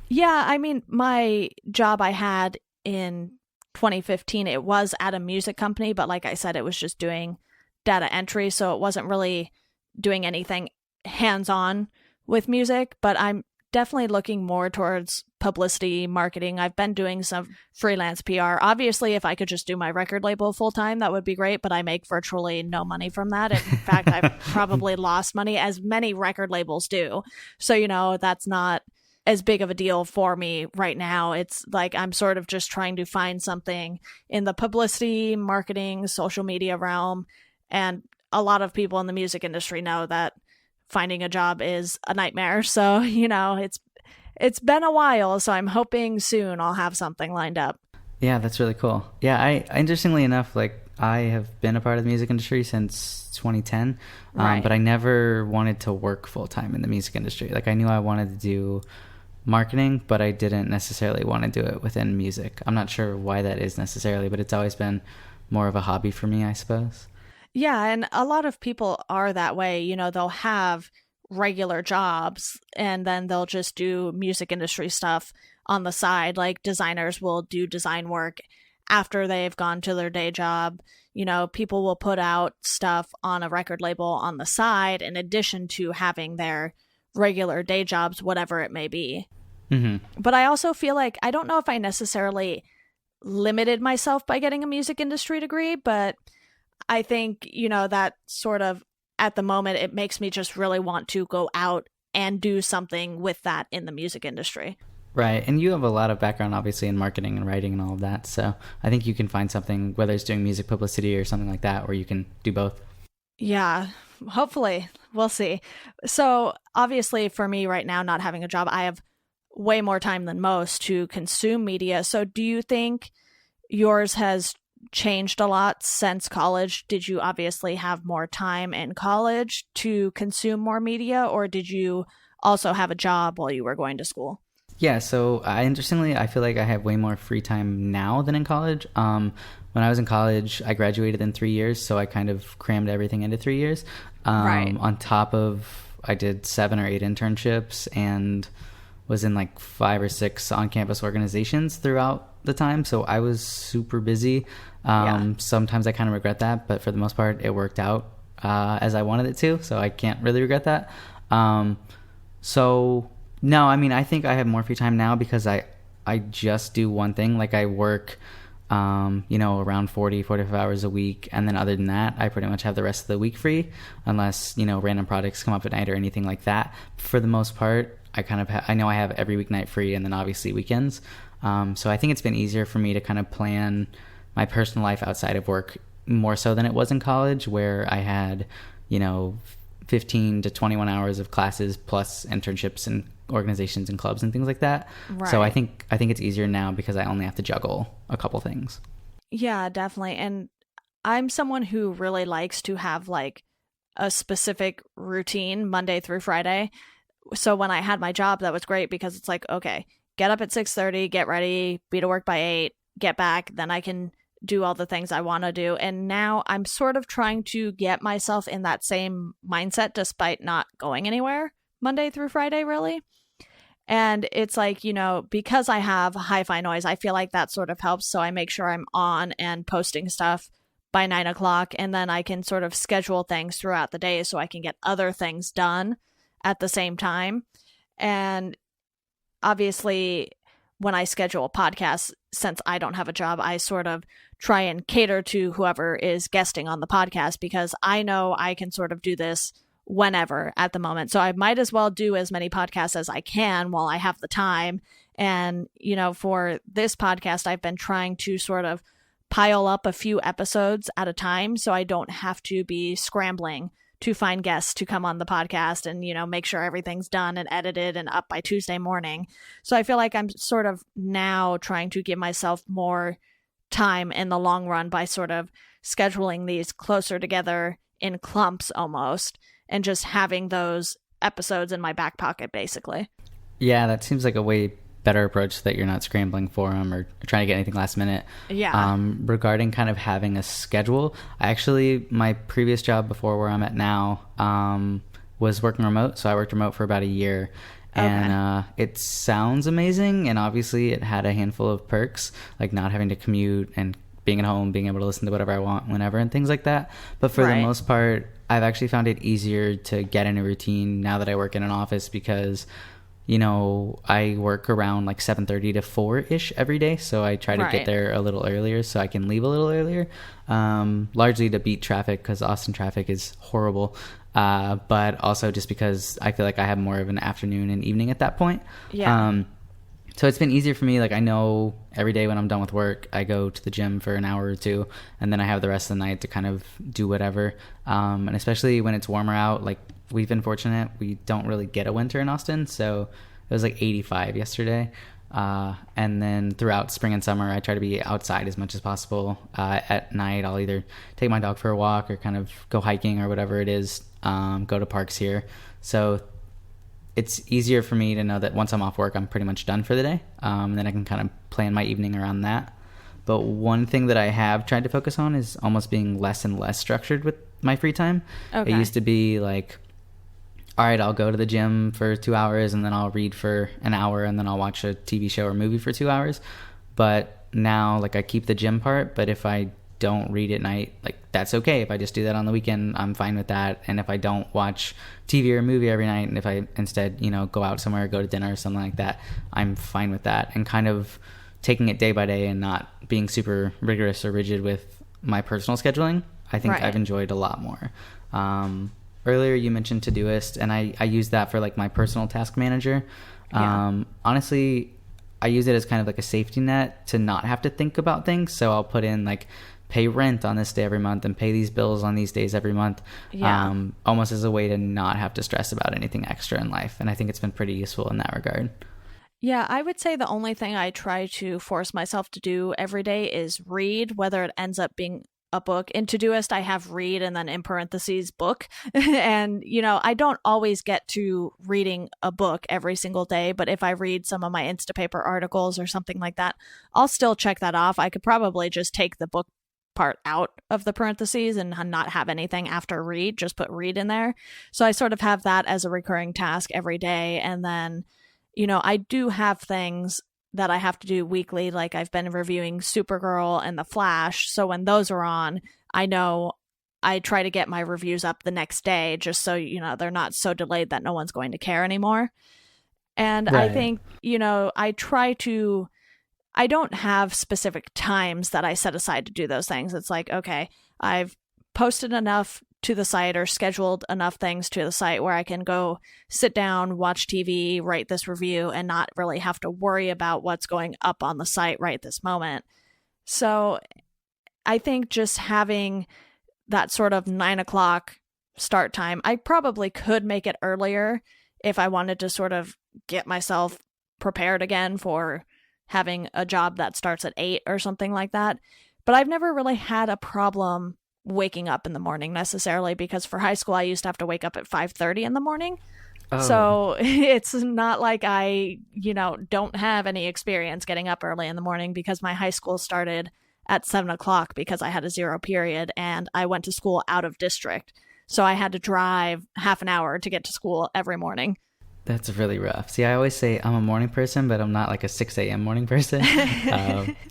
S2: Yeah, I mean, my job I had in 2015, it was at a music company, but like I said, it was just doing data entry, so it wasn't really doing anything hands-on with music, but I'm definitely looking more towards publicity, marketing. I've been doing some freelance PR. Obviously, if I could just do my record label full-time, that would be great, but I make virtually no money from that. In fact, I've probably lost money, as many record labels do. So, you know, that's not as big of a deal for me right now. It's like I'm sort of just trying to find something in the publicity, marketing, social media realm. And a lot of people in the music industry know that finding a job is a nightmare. So, you know, it's been a while, so I'm hoping soon I'll have something lined up.
S3: Yeah, that's really cool. Yeah, I interestingly enough, like, I have been a part of the music industry since 2010, right. But I never wanted to work full-time in the music industry. Like, I knew I wanted to do marketing, but I didn't necessarily want to do it within music. I'm not sure why that is necessarily, but it's always been more of a hobby for me, I suppose.
S2: Yeah, and a lot of people are that way. You know, they'll have regular jobs and then they'll just do music industry stuff on the side. Like designers will do design work after they've gone to their day job. You know, people will put out stuff on a record label on the side in addition to having their regular day jobs, whatever it may be. But I also feel like, I don't know if I necessarily limited myself by getting a music industry degree, but I think, you know, that sort of, at the moment, it makes me just really want to go out and do something with that in the music industry.
S3: Right. And you have a lot of background, obviously, in marketing and writing and all of that. So I think you can find something, whether it's doing music publicity or something like that, where you can do both.
S2: Yeah, hopefully. We'll see. So obviously for me right now, not having a job, I have way more time than most to consume media. So do you think yours has changed a lot since college? Did you obviously have more time in college to consume more media, or did you also have a job while you were going to school?
S3: Yeah, so interestingly, I feel like I have way more free time now than in college. When I was in college, I graduated in 3 years, so I kind of crammed everything into 3 years. Right. On top of, I did 7 or 8 internships and was in like 5 or 6 on-campus organizations throughout the time. So I was super busy. Sometimes I kind of regret that, but for the most part, it worked out as I wanted it to. So I can't really regret that. So no, I mean, I think I have more free time now because I just do one thing. Like I work, around 45 hours a week. And then other than that, I pretty much have the rest of the week free unless, random projects come up at night or anything like that. For the most part, I know I have every weeknight free and then obviously weekends. So I think it's been easier for me to kind of plan my personal life outside of work more so than it was in college, where I had, 15 to 21 hours of classes plus internships and organizations and clubs and things like that. Right. So I think it's easier now because I only have to juggle a couple things. Yeah,
S2: definitely. And I'm someone who really likes to have like a specific routine Monday through Friday. So when I had my job, that was great because it's like, okay, get up at 6:30, get ready, be to work by 8, get back, then I can do all the things I want to do. And now I'm sort of trying to get myself in that same mindset despite not going anywhere Monday through Friday, really. And it's like, because I have hi-fi noise, I feel like that sort of helps. So I make sure I'm on and posting stuff by 9 o'clock, and then I can sort of schedule things throughout the day so I can get other things done at the same time. And obviously, when I schedule podcasts, since I don't have a job, I sort of try and cater to whoever is guesting on the podcast, because I know I can sort of do this whenever at the moment. So I might as well do as many podcasts as I can while I have the time. And, for this podcast, I've been trying to sort of pile up a few episodes at a time so I don't have to be scrambling to find guests to come on the podcast and, make sure everything's done and edited and up by Tuesday morning. So I feel like I'm sort of now trying to give myself more time in the long run by sort of scheduling these closer together in clumps almost, and just having those episodes in my back pocket, basically.
S3: Yeah, that seems like a way better approach so that you're not scrambling for them or trying to get anything last minute.
S2: Yeah.
S3: Regarding kind of having a schedule, my previous job before where I'm at now was working remote. So I worked remote for about a year. And it sounds amazing. And obviously it had a handful of perks, like not having to commute and being at home, being able to listen to whatever I want whenever and things like that. But for the most part, I've actually found it easier to get in a routine now that I work in an office because I work around like 7:30 to 4-ish every day. So I try to get there a little earlier so I can leave a little earlier, largely to beat traffic because Austin traffic is horrible. But also just because I feel like I have more of an afternoon and evening at that point.
S2: Yeah.
S3: So it's been easier for me. Like I know every day when I'm done with work, I go to the gym for an hour or two, and then I have the rest of the night to kind of do whatever. And especially when it's warmer out, like we've been fortunate, we don't really get a winter in Austin. So it was like 85 yesterday. And then throughout spring and summer, I try to be outside as much as possible. At night, I'll either take my dog for a walk or kind of go hiking or whatever it is, go to parks here. So it's easier for me to know that once I'm off work, I'm pretty much done for the day. And then I can kind of plan my evening around that. But one thing that I have tried to focus on is almost being less and less structured with my free time. Okay. It used to be like, all right, I'll go to the gym for 2 hours and then I'll read for an hour and then I'll watch a TV show or movie for 2 hours. But now, like, I keep the gym part, but if I don't read at night, like, that's okay. If I just do that on the weekend, I'm fine with that. And if I don't watch TV or a movie every night, and if I instead, go out somewhere, go to dinner or something like that, I'm fine with that. And kind of taking it day by day and not being super rigorous or rigid with my personal scheduling, I think I've enjoyed a lot more. Earlier you mentioned Todoist, and I use that for like my personal task manager. Honestly, I use it as kind of like a safety net to not have to think about things. So I'll put in like pay rent on this day every month and pay these bills on these days every month, almost as a way to not have to stress about anything extra in life. And I think it's been pretty useful in that regard.
S2: Yeah, I would say the only thing I try to force myself to do every day is read, whether it ends up being a book. In Todoist, I have read and then in parentheses book. And, I don't always get to reading a book every single day, but if I read some of my Instapaper articles or something like that, I'll still check that off. I could probably just take the book part out of the parentheses and not have anything after read, just put read in there. So I sort of have that as a recurring task every day. And then, I do have things that I have to do weekly. Like I've been reviewing Supergirl and The Flash. So when those are on, I know I try to get my reviews up the next day just so, they're not so delayed that no one's going to care anymore. And I think, I don't have specific times that I set aside to do those things. It's like, okay, I've posted enough to the site or scheduled enough things to the site where I can go sit down, watch TV, write this review, and not really have to worry about what's going up on the site right this moment. So I think just having that sort of 9 o'clock start time, I probably could make it earlier if I wanted to sort of get myself prepared again for having a job that starts at 8 or something like that. But I've never really had a problem waking up in the morning necessarily, because for high school I used to have to wake up at 5:30 in the morning. So it's not like I don't have any experience getting up early in the morning, because my high school started at 7 o'clock because I had a 0 period and I went to school out of district, so I had to drive half an hour to get to school every morning.
S3: That's really rough. See, I always say I'm a morning person, but I'm not like a 6 a.m. morning person.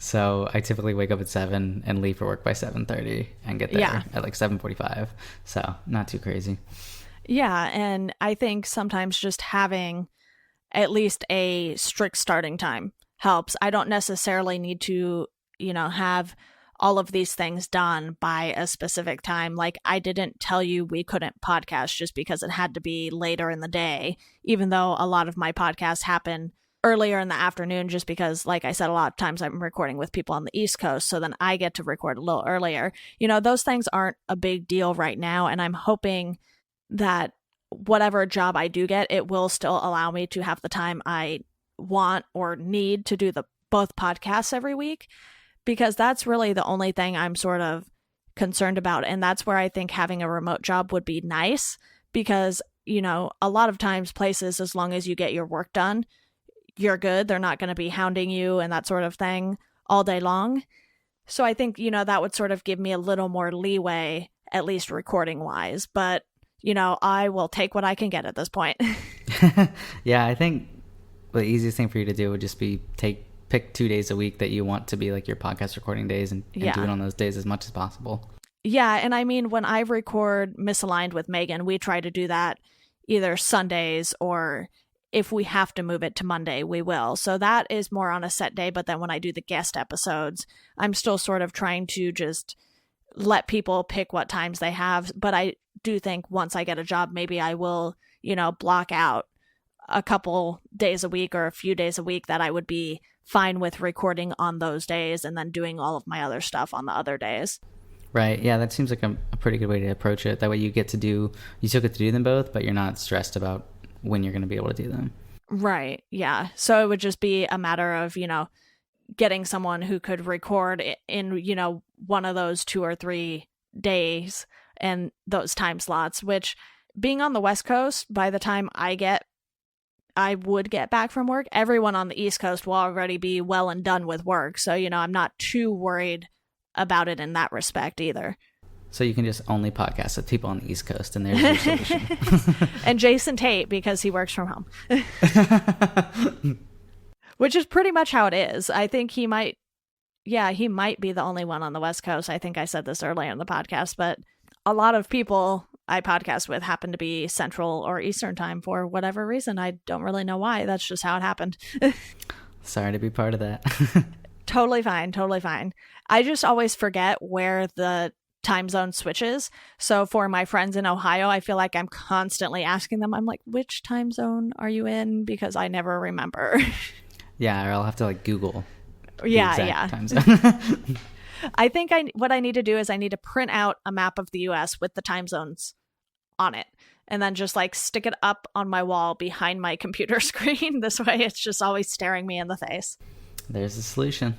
S3: So I typically wake up at 7 and leave for work by 7:30 and get there at like 7:45. So not too crazy.
S2: Yeah, and I think sometimes just having at least a strict starting time helps. I don't necessarily need to, have all of these things done by a specific time. Like, I didn't tell you we couldn't podcast just because it had to be later in the day, even though a lot of my podcasts happen earlier in the afternoon, just because, like I said, a lot of times I'm recording with people on the East Coast, so then I get to record a little earlier. Those things aren't a big deal right now, and I'm hoping that whatever job I do get, it will still allow me to have the time I want or need to do both podcasts every week, because that's really the only thing I'm sort of concerned about. And that's where I think having a remote job would be nice, because, a lot of times places, as long as you get your work done, you're good. They're not going to be hounding you and that sort of thing all day long. So I think, that would sort of give me a little more leeway, at least recording wise. But, I will take what I can get at this point.
S3: Yeah, I think the easiest thing for you to do would just be pick 2 days a week that you want to be like your podcast recording days and do it on those days as much as possible.
S2: Yeah, and I mean, when I record Misaligned with Megan, we try to do that either Sundays, or if we have to move it to Monday, we will. So that is more on a set day. But then when I do the guest episodes, I'm still sort of trying to just let people pick what times they have. But I do think once I get a job, maybe I will, block out a couple days a week or a few days a week that I would be fine with recording on those days and then doing all of my other stuff on the other days.
S3: Right. Yeah, that seems like a pretty good way to approach it. That way you still get to do them both, but you're not stressed about when you're going to be able to do them.
S2: Right. Yeah. So it would just be a matter of, getting someone who could record in, one of those 2 or 3 days and those time slots, which, being on the West Coast, by the time I would get back from work, everyone on the East Coast will already be well and done with work. So, I'm not too worried about it in that respect either.
S3: So you can just only podcast with people on the East Coast, and there's your solution.
S2: And Jason Tate, because he works from home. Which is pretty much how it is. I think he might be the only one on the West Coast. I think I said this earlier in the podcast, but a lot of people I podcast with happen to be Central or Eastern time for whatever reason. I don't really know why. That's just how it happened.
S3: Sorry to be part of that.
S2: Totally fine. Totally fine. I just always forget where the time zone switches. So for my friends in Ohio, I feel like I'm constantly asking them, I'm like, which time zone are you in? Because I never remember.
S3: Yeah, or I'll have to Google.
S2: Yeah.
S3: Time zone.
S2: I think what I need to do is I need to print out a map of the US with the time zones on it, and then just stick it up on my wall behind my computer screen. This way it's just always staring me in the face.
S3: There's the solution.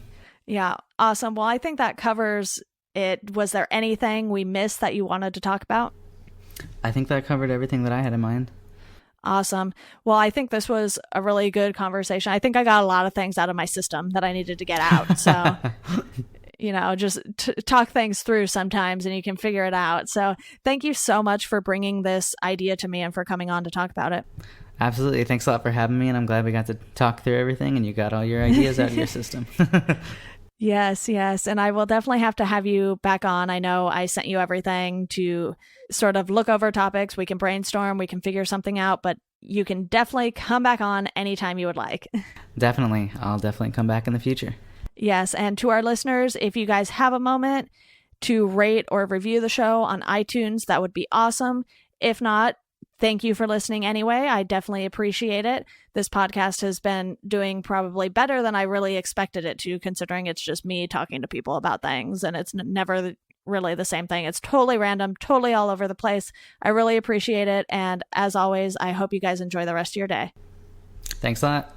S2: Yeah. Awesome. Well, I think that covers it. Was there anything we missed that you wanted to talk about?
S3: I think that covered everything that I had in mind.
S2: Awesome. Well, I think this was a really good conversation. I think I got a lot of things out of my system that I needed to get out. So, just talk things through sometimes and you can figure it out. So thank you so much for bringing this idea to me and for coming on to talk about it.
S3: Absolutely. Thanks a lot for having me. And I'm glad we got to talk through everything and you got all your ideas out of your system.
S2: Yes. And I will definitely have to have you back on. I know I sent you everything to sort of look over topics. We can brainstorm, we can figure something out, but you can definitely come back on anytime you would like.
S3: Definitely. I'll definitely come back in the future.
S2: Yes. And to our listeners, if you guys have a moment to rate or review the show on iTunes, that would be awesome. If not, thank you for listening anyway. I definitely appreciate it. This podcast has been doing probably better than I really expected it to, considering it's just me talking to people about things and it's never really the same thing. It's totally random, totally all over the place. I really appreciate it. And as always, I hope you guys enjoy the rest of your day.
S3: Thanks a lot.